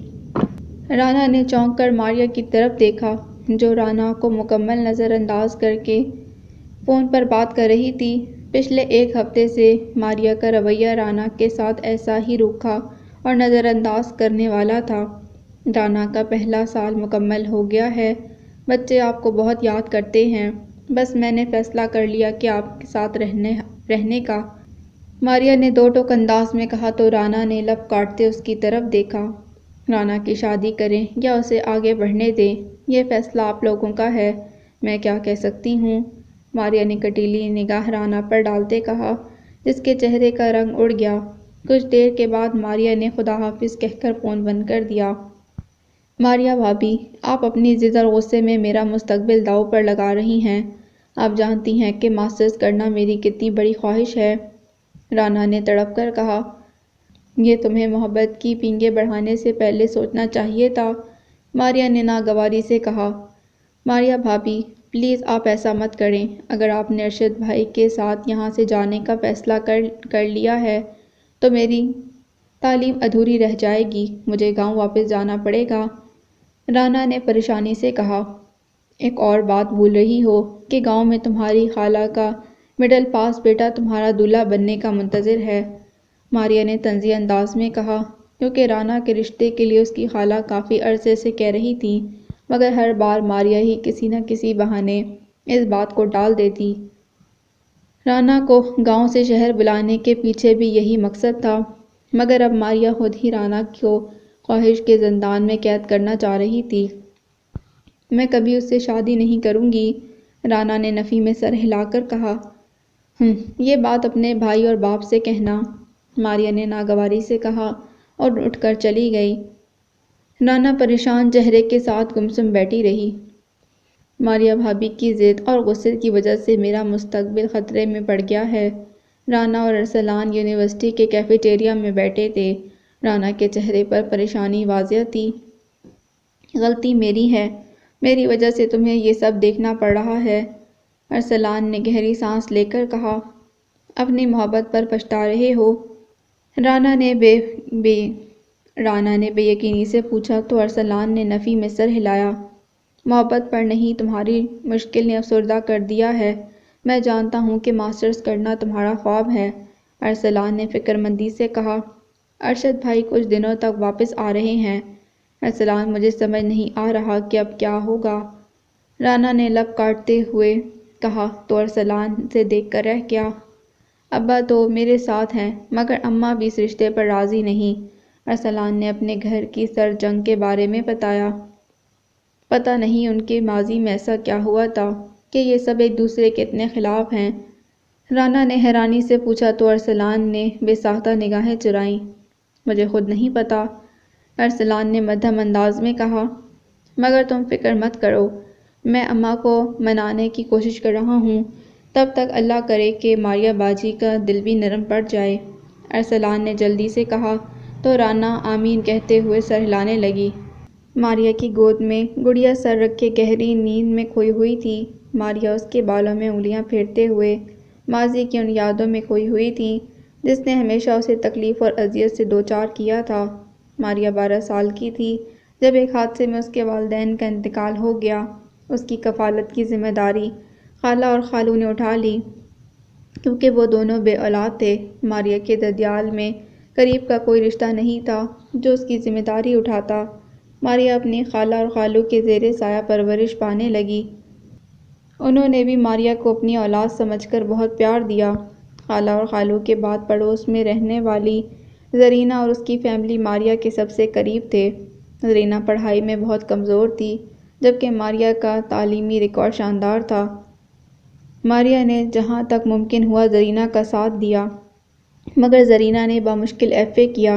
رانا نے چونک کر ماریہ کی طرف دیکھا، جو رانا کو مکمل نظر انداز کر کے فون پر بات کر رہی تھی۔ پچھلے ایک ہفتے سے ماریہ کا رویہ رانا کے ساتھ ایسا ہی روکھا اور نظر انداز کرنے والا تھا۔ رانا کا پہلا سال مکمل ہو گیا ہے، بچے آپ کو بہت یاد کرتے ہیں، بس میں نے فیصلہ کر لیا کہ آپ کے ساتھ رہنے کا، ماریہ نے دو ٹوک انداز میں کہا تو رانا نے لب کاٹتے اس کی طرف دیکھا۔ رانا کی شادی کریں یا اسے آگے بڑھنے دیں، یہ فیصلہ آپ لوگوں کا ہے، میں کیا کہہ سکتی ہوں، ماریہ نے کٹیلی نگاہ رانا پر ڈالتے کہا، جس کے چہرے کا رنگ اڑ گیا۔ کچھ دیر کے بعد ماریہ نے خدا حافظ کہہ کر فون بند کر دیا۔ ماریہ بھابی، آپ اپنی ضد اور غصے میں میرا مستقبل داؤ پر لگا رہی ہیں، آپ جانتی ہیں کہ ماسٹرز کرنا میری کتنی بڑی خواہش ہے، رانا نے تڑپ کر کہا۔ یہ تمہیں محبت کی پینگیں بڑھانے سے پہلے سوچنا چاہیے تھا، ماریہ نے ناگواری سے کہا۔ ماریہ بھابی، پلیز آپ ایسا مت کریں، اگر آپ نے ارشد بھائی کے ساتھ یہاں سے جانے کا فیصلہ کر لیا ہے تو میری تعلیم ادھوری رہ جائے گی، مجھے گاؤں واپس جانا پڑے گا، رانا نے پریشانی سے کہا۔ ایک اور بات بھول رہی ہو کہ گاؤں میں تمہاری خالہ کا مڈل پاس بیٹا تمہارا دولہا بننے کا منتظر ہے، ماریہ نے طنزی انداز میں کہا، کیونکہ رانا کے رشتے کے لیے اس کی خالہ کافی عرصے سے کہہ رہی تھی، مگر ہر بار ماریہ ہی کسی نہ کسی بہانے اس بات کو ٹال دیتی۔ رانا کو گاؤں سے شہر بلانے کے پیچھے بھی یہی مقصد تھا، مگر اب ماریہ خود ہی رانا کو خواہش کے زندان میں قید کرنا چاہ رہی تھی۔ میں کبھی اس سے شادی نہیں کروں گی، رانا نے نفی میں سر ہلا کر کہا۔ یہ بات اپنے بھائی اور باپ سے کہنا، ماریہ نے ناگواری سے کہا اور اٹھ کر چلی گئی۔ رانا پریشان چہرے کے ساتھ گمسم بیٹھی رہی۔ ماریہ بھابی کی ضد اور غصے کی وجہ سے میرا مستقبل خطرے میں پڑ گیا ہے، رانا اور ارسلان یونیورسٹی کے کیفے ٹیریا میں بیٹھے تھے، رانا کے چہرے پر پریشانی واضح تھی۔ غلطی میری ہے، میری وجہ سے تمہیں یہ سب دیکھنا پڑ رہا ہے، ارسلان نے گہری سانس لے کر کہا۔ اپنی محبت پر پچھتا رہے ہو، رانا نے بے یقینی سے پوچھا تو ارسلان نے نفی میں سر ہلایا۔ محبت پر نہیں، تمہاری مشکل نے افسردہ کر دیا ہے، میں جانتا ہوں کہ ماسٹرز کرنا تمہارا خواب ہے، ارسلان نے فکر مندی سے کہا۔ ارشد بھائی کچھ دنوں تک واپس آ رہے ہیں، ارسلان، مجھے سمجھ نہیں آ رہا کہ اب کیا ہوگا، رانا نے لب کاٹتے ہوئے کہا تو ارسلان سے دیکھ کر رہ گیا۔ ابا تو میرے ساتھ ہیں، مگر اماں بھی اس رشتے پر راضی نہیں، ارسلان نے اپنے گھر کی سرد جنگ کے بارے میں بتایا۔ پتہ نہیں ان کے ماضی میں ایسا کیا ہوا تھا کہ یہ سب ایک دوسرے کے اتنے خلاف ہیں، رانا نے حیرانی سے پوچھا تو ارسلان نے بے ساختہ نگاہیں چرائیں۔ مجھے خود نہیں پتا، ارسلان نے مدھم انداز میں کہا، مگر تم فکر مت کرو، میں اماں کو منانے کی کوشش کر رہا ہوں، تب تک اللہ کرے کہ ماریہ باجی کا دل بھی نرم پڑ جائے، ارسلان نے جلدی سے کہا۔ تو رانا آمین کہتے ہوئے سر ہلانے لگی۔ ماریا کی گود میں گڑیا سر رکھے گہری نیند میں کھوئی ہوئی تھی۔ ماریا اس کے بالوں میں انگلیاں پھیرتے ہوئے ماضی کی ان یادوں میں کھوئی ہوئی تھی جس نے ہمیشہ اسے تکلیف اور اذیت سے دوچار کیا تھا۔ ماریا 12 سال کی تھی جب ایک حادثے میں اس کے والدین کا انتقال ہو گیا۔ اس کی کفالت کی ذمہ داری خالہ اور خالو نے اٹھا لی کیونکہ وہ دونوں بے اولاد تھے۔ ماریا کے ددیال میں قریب کا کوئی رشتہ نہیں تھا جو اس کی ذمہ داری اٹھاتا۔ ماریا اپنی خالہ اور خالو کے زیر سایہ پرورش پانے لگی۔ انہوں نے بھی ماریا کو اپنی اولاد سمجھ کر بہت پیار دیا۔ خالہ اور خالو کے بعد پڑوس میں رہنے والی زرینہ اور اس کی فیملی ماریا کے سب سے قریب تھے۔ زرینہ پڑھائی میں بہت کمزور تھی جبکہ ماریا کا تعلیمی ریکارڈ شاندار تھا۔ ماریا نے جہاں تک ممکن ہوا زرینہ کا ساتھ دیا مگر زرینہ نے بامشکل ایف اے کیا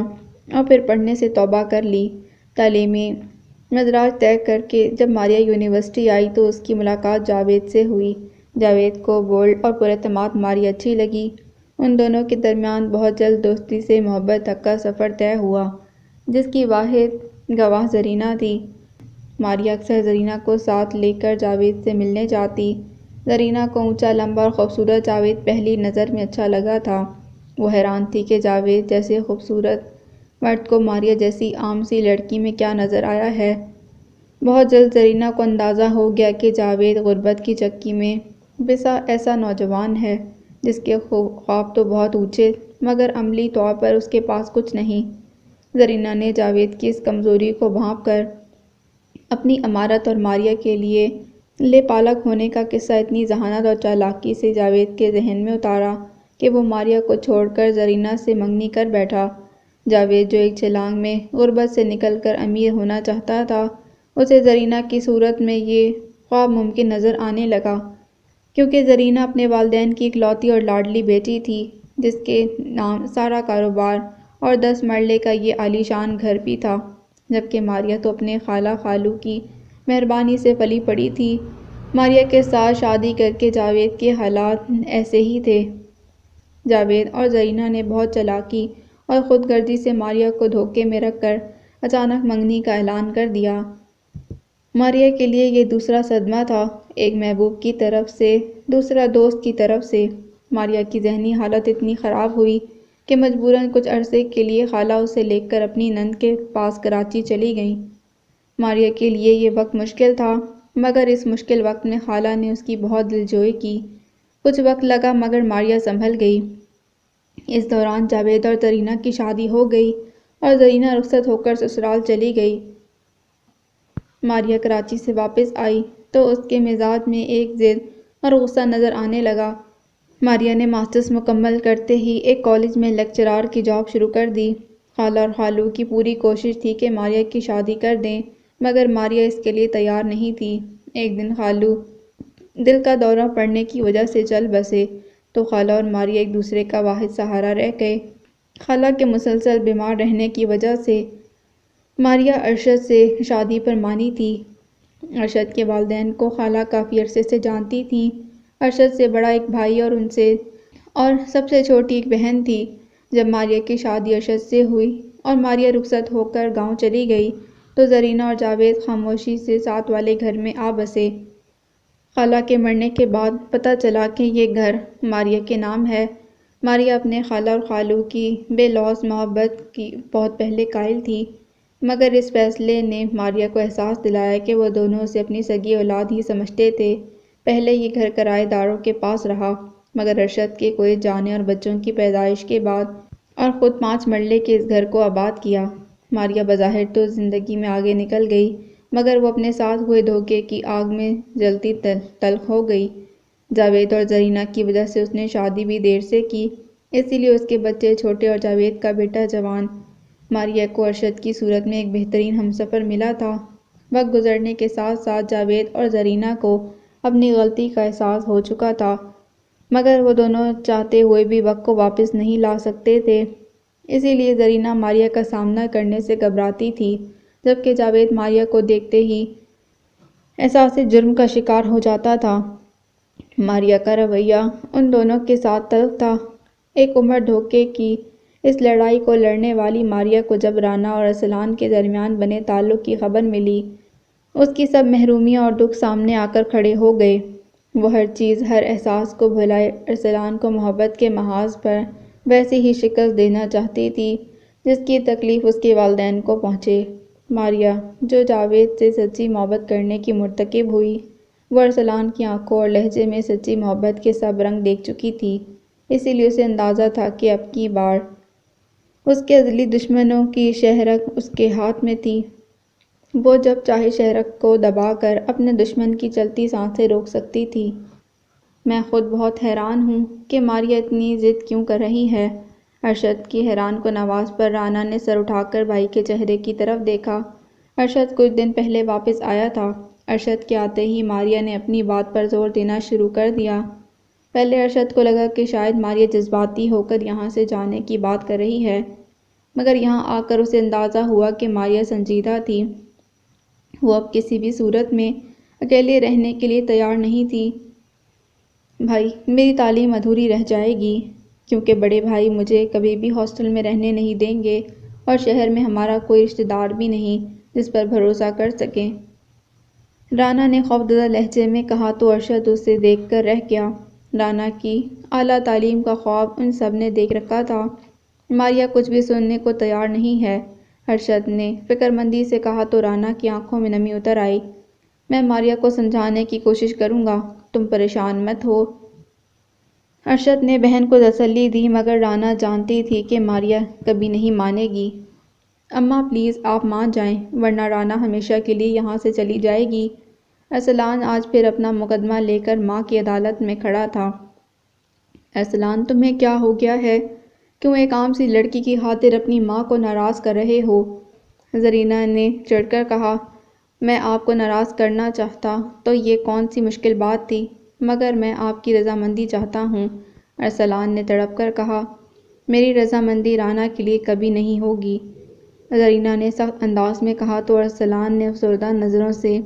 اور پھر پڑھنے سے توبہ کر لی۔ تعلیمی مدراج طے کر کے جب ماریا یونیورسٹی آئی تو اس کی ملاقات جاوید سے ہوئی۔ جاوید کو بولڈ اور پراعتماد ماریا اچھی لگی۔ ان دونوں کے درمیان بہت جلد دوستی سے محبت تک کا سفر طے ہوا جس کی واحد گواہ زرینہ تھی۔ ماریا اکثر زرینہ کو ساتھ لے کر جاوید سے ملنے جاتی۔ زرینہ کو اونچا لمبا اور خوبصورت جاوید پہلی نظر میں اچھا لگا تھا۔ وہ حیران تھی کہ جاوید جیسے خوبصورت مرد کو ماریا جیسی عام سی لڑکی میں کیا نظر آیا ہے۔ بہت جلد زرینہ کو اندازہ ہو گیا کہ جاوید غربت کی چکی میں پسا ایسا نوجوان ہے جس کے خواب تو بہت اونچے مگر عملی طور پر اس کے پاس کچھ نہیں۔ زرینہ نے جاوید کی اس کمزوری کو بھانپ کر اپنی امارت اور ماریا کے لیے لے پالک ہونے کا قصہ اتنی ذہانت اور چالاکی سے جاوید کے ذہن میں اتارا کہ وہ ماریا کو چھوڑ کر زرینہ سے منگنی کر بیٹھا۔ جاوید جو ایک چھلانگ میں غربت سے نکل کر امیر ہونا چاہتا تھا اسے زرینہ کی صورت میں یہ خواب ممکن نظر آنے لگا کیونکہ زرینہ اپنے والدین کی اکلوتی اور لاڈلی بیٹی تھی جس کے نام سارا کاروبار اور 10 مرلے کا یہ عالی شان گھر بھی تھا جبکہ ماریا تو اپنے خالہ خالو کی مہربانی سے پلی پڑی تھی۔ ماریا کے ساتھ شادی کر کے جاوید کے حالات ایسے ہی تھے۔ جاوید اور زرینہ نے بہت چالاکی اور خود غرضی سے ماریا کو دھوکے میں رکھ کر اچانک منگنی کا اعلان کر دیا۔ ماریا کے لیے یہ دوسرا صدمہ تھا، ایک محبوب کی طرف سے دوسرا دوست کی طرف سے۔ ماریا کی ذہنی حالت اتنی خراب ہوئی کہ مجبوراً کچھ عرصے کے لیے خالہ اسے لے کر اپنی نند کے پاس کراچی چلی گئیں۔ ماریا کے لیے یہ وقت مشکل تھا مگر اس مشکل وقت میں خالہ نے اس کی بہت دلجوئی کی۔ کچھ وقت لگا مگر ماریا سنبھل گئی۔ اس دوران جاوید اور زرینہ کی شادی ہو گئی اور زرینہ رخصت ہو کر سسرال چلی گئی۔ ماریا کراچی سے واپس آئی تو اس کے مزاج میں ایک ضد اور غصہ نظر آنے لگا۔ ماریا نے ماسٹرز مکمل کرتے ہی ایک کالج میں لیکچرار کی جاب شروع کر دی۔ خالہ اور خالو کی پوری کوشش تھی کہ ماریا کی شادی کر دیں مگر ماریا اس کے لیے تیار نہیں تھی۔ ایک دن خالو دل کا دورہ پڑنے کی وجہ سے چل بسے تو خالہ اور ماریا ایک دوسرے کا واحد سہارا رہ گئے۔ خالہ کے مسلسل بیمار رہنے کی وجہ سے ماریا ارشد سے شادی پر مانی تھی۔ ارشد کے والدین کو خالہ کافی عرصے سے جانتی تھیں۔ ارشد سے بڑا ایک بھائی اور سب سے چھوٹی ایک بہن تھی۔ جب ماریا کی شادی ارشد سے ہوئی اور ماریا رخصت ہو کر گاؤں چلی گئی تو زرینہ اور جاوید خاموشی سے ساتھ والے گھر میں آ بسے۔ خالہ کے مرنے کے بعد پتہ چلا کہ یہ گھر ماریا کے نام ہے۔ ماریا اپنے خالہ اور خالو کی بے لوث محبت کی بہت پہلے قائل تھی مگر اس فیصلے نے ماریا کو احساس دلایا کہ وہ دونوں اسے اپنی سگی اولاد ہی سمجھتے تھے۔ پہلے یہ گھر کرائے داروں کے پاس رہا مگر ارشد کے کوئت جانے اور بچوں کی پیدائش کے بعد اور خود 5 مرلے کے اس گھر کو آباد کیا۔ ماریا بظاہر تو زندگی میں آگے نکل گئی مگر وہ اپنے ساتھ ہوئے دھوکے کی آگ میں جلتی تلخ ہو گئی۔ جاوید اور زرینہ کی وجہ سے اس نے شادی بھی دیر سے کی اسی لیے اس کے بچے چھوٹے اور جاوید کا بیٹا جوان۔ ماریا کو ارشد کی صورت میں ایک بہترین ہمسفر ملا تھا۔ وقت گزرنے کے ساتھ ساتھ جاوید اور زرینہ کو اپنی غلطی کا احساس ہو چکا تھا مگر وہ دونوں چاہتے ہوئے بھی وقت کو واپس نہیں لا سکتے تھے۔ اسی لیے زرینہ ماریا کا سامنا کرنے سے گھبراتی تھی جبکہ جاوید ماریا کو دیکھتے ہی احساس جرم کا شکار ہو جاتا تھا۔ ماریا کا رویہ ان دونوں کے ساتھ تلخ تھا۔ ایک عمر دھوکے کی اس لڑائی کو لڑنے والی ماریہ کو جب رانا اور ارسلان کے درمیان بنے تعلق کی خبر ملی، اس کی سب محرومیاں اور دکھ سامنے آ کر کھڑے ہو گئے۔ وہ ہر چیز، ہر احساس کو بھلائے ارسلان کو محبت کے محاذ پر ویسے ہی شکست دینا چاہتی تھی جس کی تکلیف اس کے والدین کو پہنچے۔ ماریہ، جو جاوید سے سچی محبت کرنے کی مرتکب ہوئی، وہ ارسلان کی آنکھوں اور لہجے میں سچی محبت کے سب رنگ دیکھ چکی تھی، اسی لیے اسے اندازہ تھا کہ اب کی بار اس کے ازلی دشمنوں کی شہرک اس کے ہاتھ میں تھی۔ وہ جب چاہے شہرک کو دبا کر اپنے دشمن کی چلتی سانسیں روک سکتی تھی۔ میں خود بہت حیران ہوں کہ ماریہ اتنی ضد کیوں کر رہی ہے۔ ارشد کی حیران کن آواز پر رانا نے سر اٹھا کر بھائی کے چہرے کی طرف دیکھا۔ ارشد کچھ دن پہلے واپس آیا تھا۔ ارشد کے آتے ہی ماریہ نے اپنی بات پر زور دینا شروع کر دیا۔ پہلے ارشد کو لگا کہ شاید ماریہ جذباتی ہو کر یہاں سے جانے کی بات کر رہی ہے، مگر یہاں آ کر اسے اندازہ ہوا کہ ماریہ سنجیدہ تھی۔ وہ اب کسی بھی صورت میں اکیلے رہنے کے لیے تیار نہیں تھی۔ بھائی، میری تعلیم ادھوری رہ جائے گی، کیونکہ بڑے بھائی مجھے کبھی بھی ہاسٹل میں رہنے نہیں دیں گے اور شہر میں ہمارا کوئی رشتہ دار بھی نہیں جس پر بھروسہ کر سکیں۔ رانا نے خوفزدہ لہجے میں کہا تو ارشد اسے دیکھ کر رہ گیا۔ رانا کی اعلیٰ تعلیم کا خواب ان سب نے دیکھ رکھا تھا۔ ماریہ کچھ بھی سننے کو تیار نہیں ہے، ارشد نے فکر مندی سے کہا تو رانا کی آنکھوں میں نمی اتر آئی۔ میں ماریہ کو سمجھانے کی کوشش کروں گا، تم پریشان مت ہو۔ ارشد نے بہن کو تسلی دی، مگر رانا جانتی تھی کہ ماریہ کبھی نہیں مانے گی۔ اماں پلیز آپ مان جائیں، ورنہ رانا ہمیشہ کے لیے یہاں سے چلی جائے گی۔ ارسلان آج پھر اپنا مقدمہ لے کر ماں کی عدالت میں کھڑا تھا۔ ارسلان، تمہیں کیا ہو گیا ہے؟ کیوں ایک عام سی لڑکی کی خاطر اپنی ماں کو ناراض کر رہے ہو؟ زرینہ نے چڑھ کر کہا۔ میں آپ کو ناراض کرنا چاہتا تو یہ کون سی مشکل بات تھی، مگر میں آپ کی رضامندی چاہتا ہوں، ارسلان نے تڑپ کر کہا۔ میری رضامندی رانا کے لیے کبھی نہیں ہوگی، زرینہ نے سخت انداز میں کہا تو ارسلان نے افسردہ نظروں سے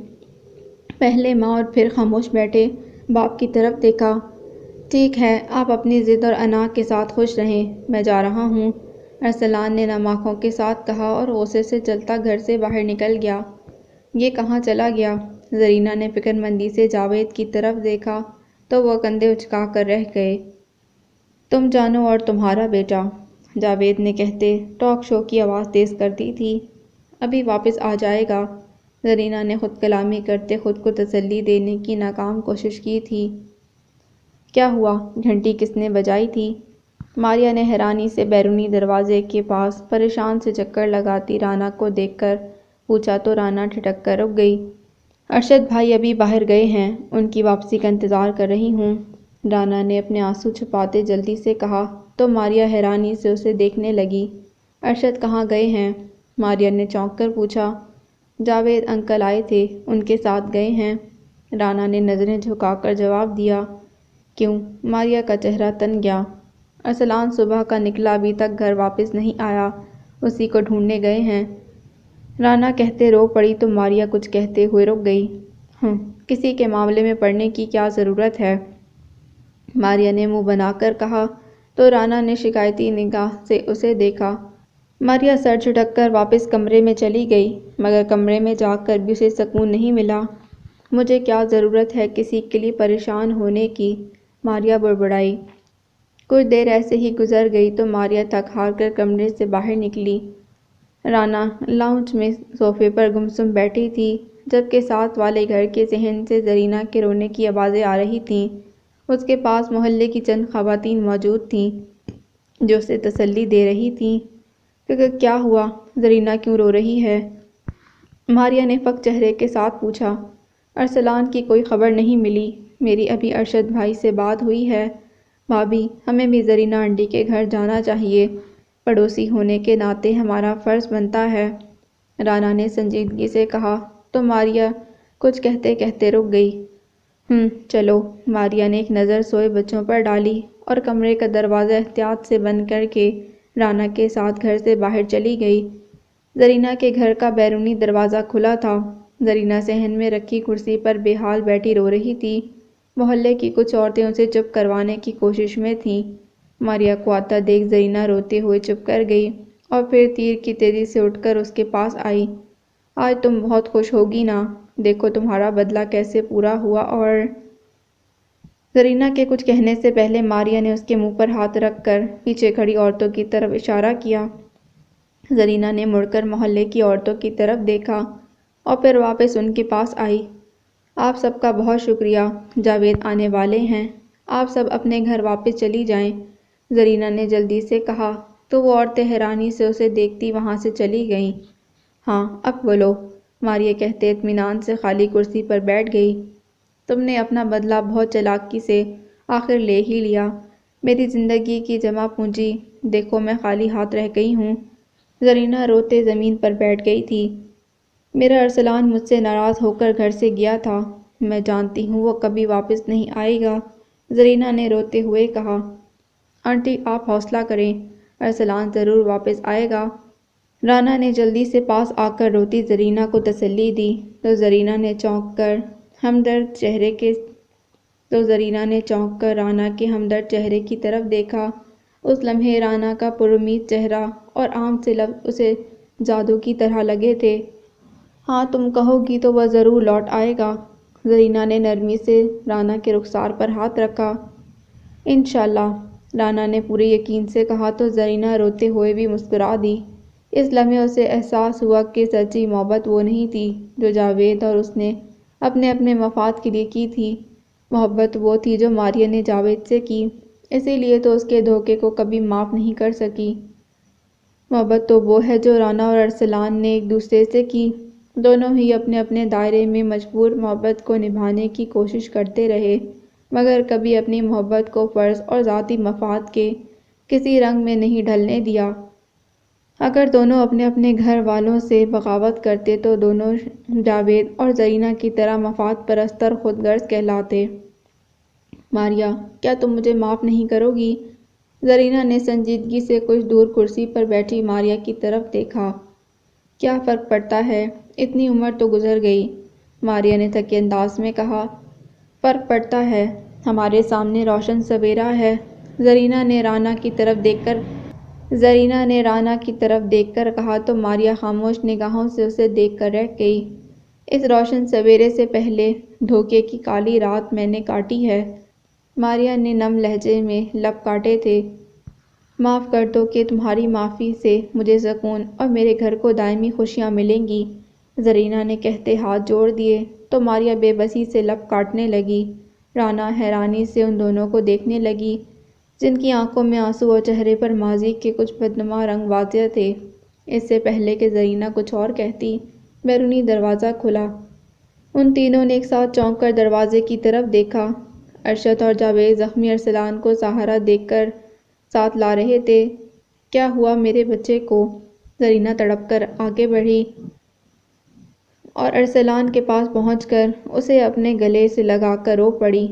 پہلے ماں اور پھر خاموش بیٹھے باپ کی طرف دیکھا۔ ٹھیک ہے، آپ اپنی ضد اور انا کے ساتھ خوش رہیں، میں جا رہا ہوں، ارسلان نے نم آنکھوں کے ساتھ کہا اور غصے سے جلتا گھر سے باہر نکل گیا۔ یہ کہاں چلا گیا؟ زرینہ نے فکر مندی سے جاوید کی طرف دیکھا تو وہ کندھے اچکا کر رہ گئے۔ تم جانو اور تمہارا بیٹا، جاوید نے کہتے ٹاک شو کی آواز تیز کر دی تھی، ابھی واپس آ جائے گا۔ زرینہ نے خود کلامی کرتے خود کو تسلی دینے کی ناکام کوشش کی تھی۔ کیا ہوا؟ گھنٹی کس نے بجائی تھی؟ ماریہ نے حیرانی سے بیرونی دروازے کے پاس پریشان سے چکر لگاتی رانا کو دیکھ کر پوچھا تو رانا ٹھٹک کر رک گئی۔ ارشد بھائی ابھی باہر گئے ہیں، ان کی واپسی کا انتظار کر رہی ہوں، رانا نے اپنے آنسو چھپاتے جلدی سے کہا تو ماریہ حیرانی سے اسے دیکھنے لگی۔ ارشد کہاں گئے ہیں؟ ماریہ نے چونک کر پوچھا۔ جاوید انکل آئے تھے، ان کے ساتھ گئے ہیں، رانا نے نظریں جھکا کر جواب دیا۔ کیوں؟ ماریہ کا چہرہ تن گیا۔ ارسلان صبح کا نکلا، ابھی تک گھر واپس نہیں آیا، اسی کو ڈھونڈنے گئے ہیں، رانا کہتے رو پڑی تو ماریہ کچھ کہتے ہوئے رک گئی۔ کسی کے معاملے میں پڑنے کی کیا ضرورت ہے، ماریہ نے منہ بنا کر کہا تو رانا نے شکایتی نگاہ سے اسے دیکھا۔ ماریہ سر جھٹک کر واپس کمرے میں چلی گئی، مگر کمرے میں جا کر بھی اسے سکون نہیں ملا۔ مجھے کیا ضرورت ہے کسی کے لیے پریشان ہونے کی، ماریہ بڑبڑائی۔ کچھ دیر ایسے ہی گزر گئی تو ماریہ تھک ہار کر کمرے سے باہر نکلی۔ رانا لاؤنج میں صوفے پر گمسم بیٹھی تھی، جبکہ ساتھ والے گھر کے صحن سے زرینہ کے رونے کی آوازیں آ رہی تھیں۔ اس کے پاس محلے کی چند خواتین موجود تھیں جو اسے تسلی دے رہی تھیں۔ کیا ہوا؟ زرینہ کیوں رو رہی ہے؟ ماریہ نے فک چہرے کے ساتھ پوچھا۔ ارسلان کی کوئی خبر نہیں ملی، میری ابھی ارشد بھائی سے بات ہوئی ہے، بھابھی ہمیں بھی زرینہ آنٹی کے گھر جانا چاہیے، پڑوسی ہونے کے ناطے ہمارا فرض بنتا ہے، رانا نے سنجیدگی سے کہا تو ماریہ کچھ کہتے کہتے رک گئی۔ چلو، ماریہ نے ایک نظر سوئے بچوں پر ڈالی اور کمرے کا دروازہ احتیاط سے بند کر کے رانا کے ساتھ گھر سے باہر چلی گئی۔ زرینہ کے گھر کا بیرونی دروازہ کھلا تھا۔ زرینہ صحن میں رکھی کرسی پر بے حال بیٹھی رو رہی تھی۔ محلے کی کچھ عورتیں اسے چپ کروانے کی کوشش میں تھیں، ماریا کو آتا دیکھ زرینہ روتے ہوئے چپ کر گئی اور پھر تیر کی تیزی سے اٹھ کر اس کے پاس آئی۔ آج تم بہت خوش ہوگی نا، دیکھو تمہارا بدلہ کیسے پورا ہوا۔ اور زرینہ کے کچھ کہنے سے پہلے ماریا نے اس کے منہ پر ہاتھ رکھ کر پیچھے کھڑی عورتوں کی طرف اشارہ کیا۔ زرینہ نے مڑ کر محلے کی عورتوں کی طرف دیکھا اور پھر واپس ان کے پاس آئی۔ آپ سب کا بہت شکریہ، جاوید آنے والے ہیں، آپ سب اپنے گھر واپس چلی جائیں، زرینہ نے جلدی سے کہا تو وہ عورتیں حیرانی سے اسے دیکھتی وہاں سے چلی گئیں۔ ہاں اب بولو، ماریا کہتے اطمینان سے خالی کرسی پر بیٹھ گئی۔ تم نے اپنا بدلہ بہت چالاکی سے آخر لے ہی لیا، میری زندگی کی جمع پونجی دیکھو میں خالی ہاتھ رہ گئی ہوں۔ زرینہ روتے زمین پر بیٹھ گئی تھی۔ میرا ارسلان مجھ سے ناراض ہو کر گھر سے گیا تھا، میں جانتی ہوں وہ کبھی واپس نہیں آئے گا، زرینہ نے روتے ہوئے کہا۔ آنٹی آپ حوصلہ کریں، ارسلان ضرور واپس آئے گا، رانا نے جلدی سے پاس آ کر روتی زرینہ کو تسلی دی تو زرینہ نے چونک کر رانا کے ہمدرد چہرے کی طرف دیکھا۔ اس لمحے رانا کا پرامید چہرہ اور عام سے لفظ اسے جادو کی طرح لگے تھے۔ ہاں تم کہو گی تو وہ ضرور لوٹ آئے گا، زرینہ نے نرمی سے رانا کے رخسار پر ہاتھ رکھا۔ انشاءاللہ، رانا نے پورے یقین سے کہا تو زرینہ روتے ہوئے بھی مسکرا دی۔ اس لمحے اسے احساس ہوا کہ سچی محبت وہ نہیں تھی جو جاوید اور اس نے اپنے اپنے مفاد کے لیے کی تھی، محبت وہ تھی جو ماریا نے جاوید سے کی، اسی لیے تو اس کے دھوکے کو کبھی معاف نہیں کر سکی۔ محبت تو وہ ہے جو رانا اور ارسلان نے ایک دوسرے سے کی، دونوں ہی اپنے اپنے دائرے میں مجبور محبت کو نبھانے کی کوشش کرتے رہے، مگر کبھی اپنی محبت کو فرض اور ذاتی مفاد کے کسی رنگ میں نہیں ڈھلنے دیا۔ اگر دونوں اپنے اپنے گھر والوں سے بغاوت کرتے تو دونوں جاوید اور زرینہ کی طرح مفاد پرست اور خود غرض کہلاتے۔ ماریا، کیا تم مجھے معاف نہیں کرو گی؟ زرینہ نے سنجیدگی سے کچھ دور کرسی پر بیٹھی ماریا کی طرف دیکھا۔ کیا فرق پڑتا ہے، اتنی عمر تو گزر گئی، ماریا نے تھکے انداز میں کہا۔ فرق پڑتا ہے، ہمارے سامنے روشن سویرا ہے، زرینہ نے رانا کی طرف دیکھ کر کہا تو ماریا خاموش نگاہوں سے اسے دیکھ کر رہ گئی۔ اس روشن سویرے سے پہلے دھوکے کی کالی رات میں نے کاٹی ہے، ماریا نے نم لہجے میں لب کاٹے تھے۔ معاف کر دو کہ تمہاری معافی سے مجھے سکون اور میرے گھر کو دائمی خوشیاں ملیں گی، زرینہ نے کہتے ہاتھ جوڑ دیے تو ماریا بے بسی سے لب کاٹنے لگی۔ رانا حیرانی سے ان دونوں کو دیکھنے لگی جن کی آنکھوں میں آنسو اور چہرے پر ماضی کے کچھ بدنما رنگ واضح تھے۔ اس سے پہلے کہ زرینہ کچھ اور کہتی، بیرونی دروازہ کھلا۔ ان تینوں نے ایک ساتھ چونک کر دروازے کی طرف دیکھا۔ ارشد اور جاوید زخمی ارسلان کو سہارا دیکھ کر ساتھ لا رہے تھے۔ کیا ہوا میرے بچے کو؟ زرینہ تڑپ کر آگے بڑھی اور ارسلان کے پاس پہنچ کر اسے اپنے گلے سے لگا کر رو پڑی۔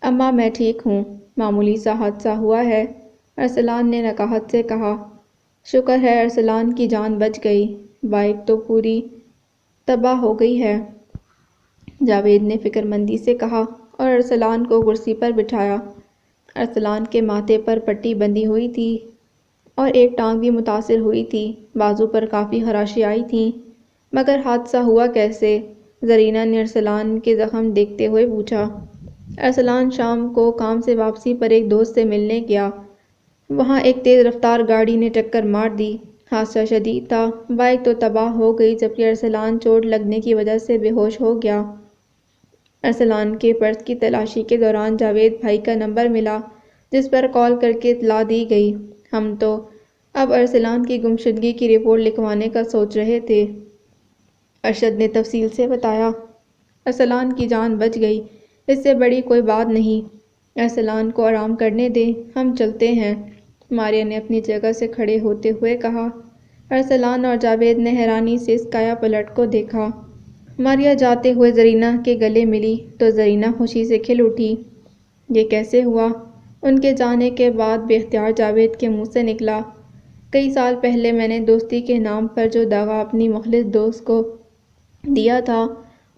اماں میں ٹھیک ہوں، معمولی سا حادثہ ہوا ہے، ارسلان نے نکاہت سے کہا۔ شکر ہے ارسلان کی جان بچ گئی، بائیک تو پوری تباہ ہو گئی ہے، جاوید نے فکر مندی سے کہا اور ارسلان کو کرسی پر بٹھایا۔ ارسلان کے ماتھے پر پٹی بندھی ہوئی تھی اور ایک ٹانگ بھی متاثر ہوئی تھی، بازو پر کافی خراشیں آئی تھیں، مگر حادثہ ہوا کیسے؟ زرینہ نے ارسلان کے زخم دیکھتے ہوئے پوچھا۔ ارسلان شام کو کام سے واپسی پر ایک دوست سے ملنے گیا، وہاں ایک تیز رفتار گاڑی نے ٹکر مار دی، حادثہ شدید تھا، بائیک تو تباہ ہو گئی جبکہ ارسلان چوٹ لگنے کی وجہ سے بے ہوش ہو گیا۔ ارسلان کے پرس کی تلاشی کے دوران جاوید بھائی کا نمبر ملا جس پر کال کر کے اطلاع دی گئی، ہم تو اب ارسلان کی گمشدگی کی رپورٹ لکھوانے کا سوچ رہے تھے، ارشد نے تفصیل سے بتایا۔ ارسلان کی جان بچ گئی، اس سے بڑی کوئی بات نہیں، ارسلان کو آرام کرنے دیں، ہم چلتے ہیں، ماریا نے اپنی جگہ سے کھڑے ہوتے ہوئے کہا۔ ارسلان اور جاوید نے حیرانی سے اس کایا پلٹ کو دیکھا۔ ماریا جاتے ہوئے زرینہ کے گلے ملی تو زرینہ خوشی سے کھل اٹھی۔ یہ کیسے ہوا؟ ان کے جانے کے بعد بے اختیار جاوید کے منہ سے نکلا۔ کئی سال پہلے میں نے دوستی کے نام پر جو دغا اپنی مخلص دوست کو دیا تھا،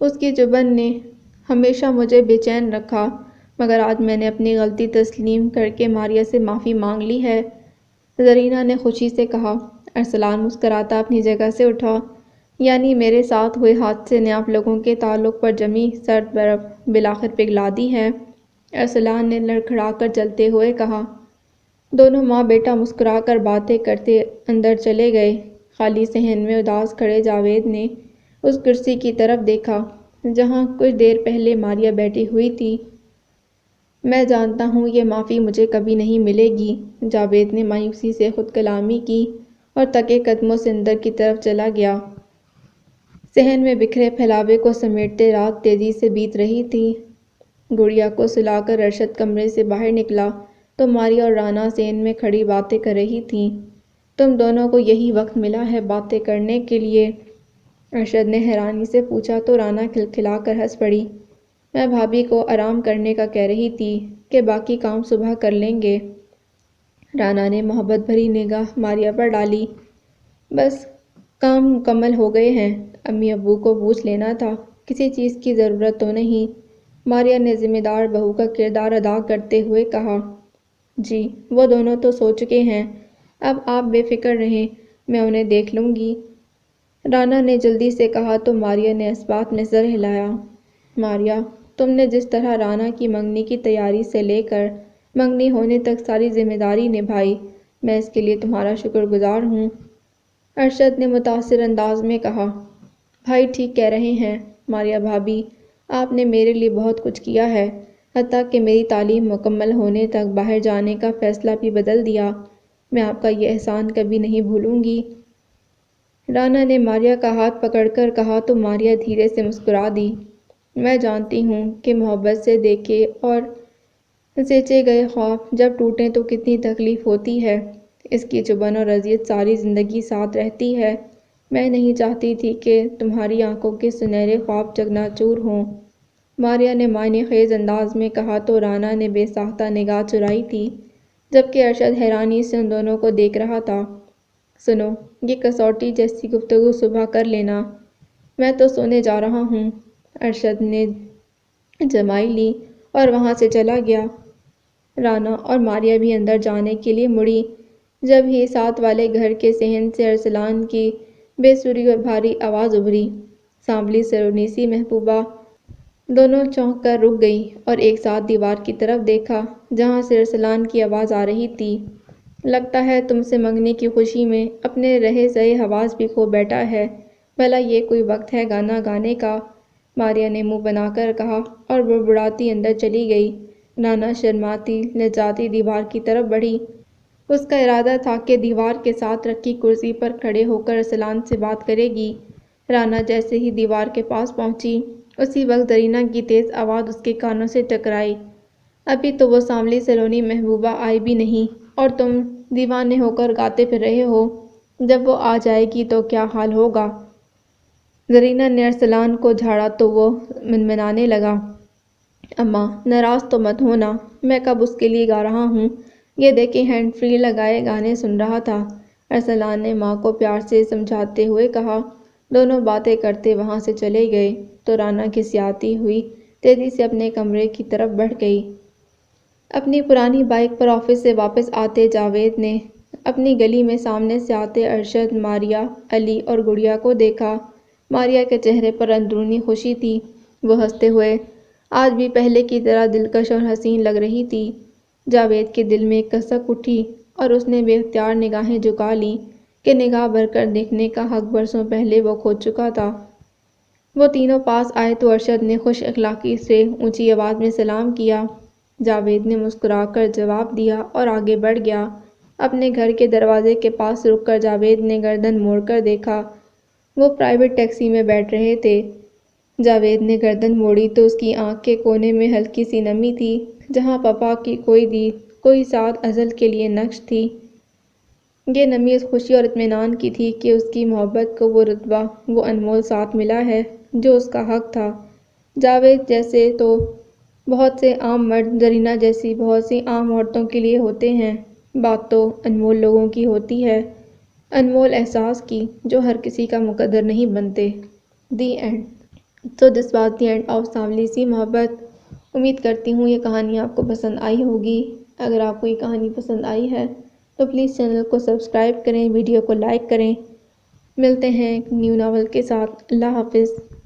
اس کی چبھن نے ہمیشہ مجھے بے چین رکھا، مگر آج میں نے اپنی غلطی تسلیم کر کے ماریہ سے معافی مانگ لی ہے، زرینہ نے خوشی سے کہا۔ ارسلان مسکراتا اپنی جگہ سے اٹھا۔ یعنی میرے ساتھ ہوئے حادثے نے آپ لوگوں کے تعلق پر جمی سرد برف بالآخر پگھلا دی ہے، ارسلان نے لڑکھڑا کر جلتے ہوئے کہا۔ دونوں ماں بیٹا مسکرا کر باتیں کرتے اندر چلے گئے۔ خالی صحن میں اداس کھڑے جاوید نے اس کرسی کی طرف دیکھا جہاں کچھ دیر پہلے ماریہ بیٹھی ہوئی تھی۔ میں جانتا ہوں یہ معافی مجھے کبھی نہیں ملے گی، جاوید نے مایوسی سے خود کلامی کی اور تکے قدموں سے اندر کی طرف چلا گیا۔ صحن میں بکھرے پھیلاوے کو سمیٹتے رات تیزی سے بیت رہی تھی۔ گڑیا کو سلا کر ارشد کمرے سے باہر نکلا تو ماریہ اور رانا صحن میں کھڑی باتیں کر رہی تھیں۔ تم دونوں کو یہی وقت ملا ہے باتیں کرنے کے لیے؟ ارشد نے حیرانی سے پوچھا تو رانا کھلکھلا کر ہنس پڑی۔ میں بھابھی کو آرام کرنے کا کہہ رہی تھی کہ باقی کام صبح کر لیں گے۔ رانا نے محبت بھری نگاہ ماریہ پر ڈالی۔ بس کام مکمل ہو گئے ہیں، امی ابو کو پوچھ لینا تھا، کسی چیز کی ضرورت تو نہیں؟ ماریہ نے ذمہ دار بہو کا کردار ادا کرتے ہوئے کہا۔ جی وہ دونوں تو سو چکے ہیں، اب آپ بے فکر رہیں، میں انہیں دیکھ لوں گی، رانا نے جلدی سے کہا تو ماریہ نے اس بات میں سر ہلایا۔ ماریہ تم نے جس طرح رانا کی منگنی کی تیاری سے لے کر منگنی ہونے تک ساری ذمہ داری نبھائی، میں اس کے لیے تمہارا شکر گزار ہوں، ارشد نے متاثر انداز میں کہا۔ بھائی ٹھیک کہہ رہے ہیں ماریہ بھابھی، آپ نے میرے لیے بہت کچھ کیا ہے، حتیٰ کہ میری تعلیم مکمل ہونے تک باہر جانے کا فیصلہ بھی بدل دیا، میں آپ کا یہ احسان کبھی نہیں بھولوں گی، رانا نے ماریہ کا ہاتھ پکڑ کر کہا تو ماریہ دھیرے سے مسکرا دی۔ میں جانتی ہوں کہ محبت سے دیکھے اور سینچے گئے خواب جب ٹوٹیں تو کتنی تکلیف ہوتی ہے، اس کی چبھن اور اذیت ساری زندگی ساتھ رہتی ہے، میں نہیں چاہتی تھی کہ تمہاری آنکھوں کے سنہرے خواب چکناچور ہوں، ماریہ نے معنی خیز انداز میں کہا تو رانا نے بے ساختہ نگاہ چرائی تھی، جبکہ ارشد حیرانی سے ان دونوں کو دیکھ رہا تھا۔ سنو، یہ کسوٹی جیسی گفتگو صبح کر لینا، میں تو سونے جا رہا ہوں، ارشد نے جمائی لی اور وہاں سے چلا گیا۔ رانا اور ماریہ بھی اندر جانے کے لیے مڑی، جب ہی ساتھ والے گھر کے صحن سے ارسلان کی بے سری اور بھاری آواز ابھری۔ سانولی سلونی سی محبوبہ، دونوں چونک کر رک گئیں اور ایک ساتھ دیوار کی طرف دیکھا جہاں سے ارسلان کی آواز آ رہی تھی۔ لگتا ہے تم سے منگنی کی خوشی میں اپنے رہے سہے حواس بھی کھو بیٹھا ہے، بھلا یہ کوئی وقت ہے گانا گانے کا، ماریہ نے منہ بنا کر کہا اور بڑبڑاتی اندر چلی گئی۔ رانا شرماتی لجاتی دیوار کی طرف بڑھی، اس کا ارادہ تھا کہ دیوار کے ساتھ رکھی کرسی پر کھڑے ہو کر ارسلان سے بات کرے گی۔ رانا جیسے ہی دیوار کے پاس پہنچی، اسی وقت زرینہ کی تیز آواز اس کے کانوں سے ٹکرائی۔ ابھی تو وہ سانولی سلونی محبوبہ آئی بھی نہیں اور تم دیوانے ہو کر گاتے پھر رہے ہو، جب وہ آ جائے گی تو کیا حال ہوگا؟ زرینہ نے ارسلان کو جھاڑا تو وہ منمنانے لگا۔ اماں ناراض تو مت ہونا، میں کب اس کے لیے گا رہا ہوں، یہ دیکھیں ہینڈ فری لگائے گانے سن رہا تھا، ارسلان نے ماں کو پیار سے سمجھاتے ہوئے کہا۔ دونوں باتیں کرتے وہاں سے چلے گئے تو رانا کھسیاتی ہوئی تیزی سے اپنے کمرے کی طرف بڑھ گئی۔ اپنی پرانی بائیک پر آفس سے واپس آتے جاوید نے اپنی گلی میں سامنے سے آتے ارشد، ماریہ، علی اور گڑیا کو دیکھا۔ ماریہ کے چہرے پر اندرونی خوشی تھی، وہ ہنستے ہوئے آج بھی پہلے کی طرح دلکش اور حسین لگ رہی تھی۔ جاوید کے دل میں ایک کسک اٹھی اور اس نے بے اختیار نگاہیں جھکا لیں کہ نگاہ بھر کر دیکھنے کا حق برسوں پہلے وہ کھو چکا تھا۔ وہ تینوں پاس آئے تو ارشد نے خوش اخلاقی سے اونچی آواز میں سلام کیا۔ جاوید نے مسکرا کر جواب دیا اور آگے بڑھ گیا۔ اپنے گھر کے دروازے کے پاس رک کر جاوید نے گردن موڑ کر دیکھا، وہ پرائیویٹ ٹیکسی میں بیٹھ رہے تھے۔ جاوید نے گردن موڑی تو اس کی آنکھ کے کونے میں ہلکی سی نمی تھی جہاں پپا کی کوئی دید، کوئی سات ازل کے لیے نقش تھی۔ یہ نمی اس خوشی اور اطمینان کی تھی کہ اس کی محبت کو وہ رتبہ، وہ انمول ساتھ ملا ہے جو اس کا حق تھا۔ جاوید جیسے تو بہت سے عام مرد زرینہ جیسی بہت سی عام عورتوں کے لیے ہوتے ہیں، بات تو انمول لوگوں کی ہوتی ہے، انمول احساس کی جو ہر کسی کا مقدر نہیں بنتے۔ The end. So this was the end of سانولی سی محبت۔ امید کرتی ہوں یہ کہانی آپ کو پسند آئی ہوگی۔ اگر آپ کو یہ کہانی پسند آئی ہے تو پلیز چینل کو سبسکرائب کریں، ویڈیو کو لائک کریں۔ ملتے ہیں ایک نیو ناول کے ساتھ۔ اللہ حافظ۔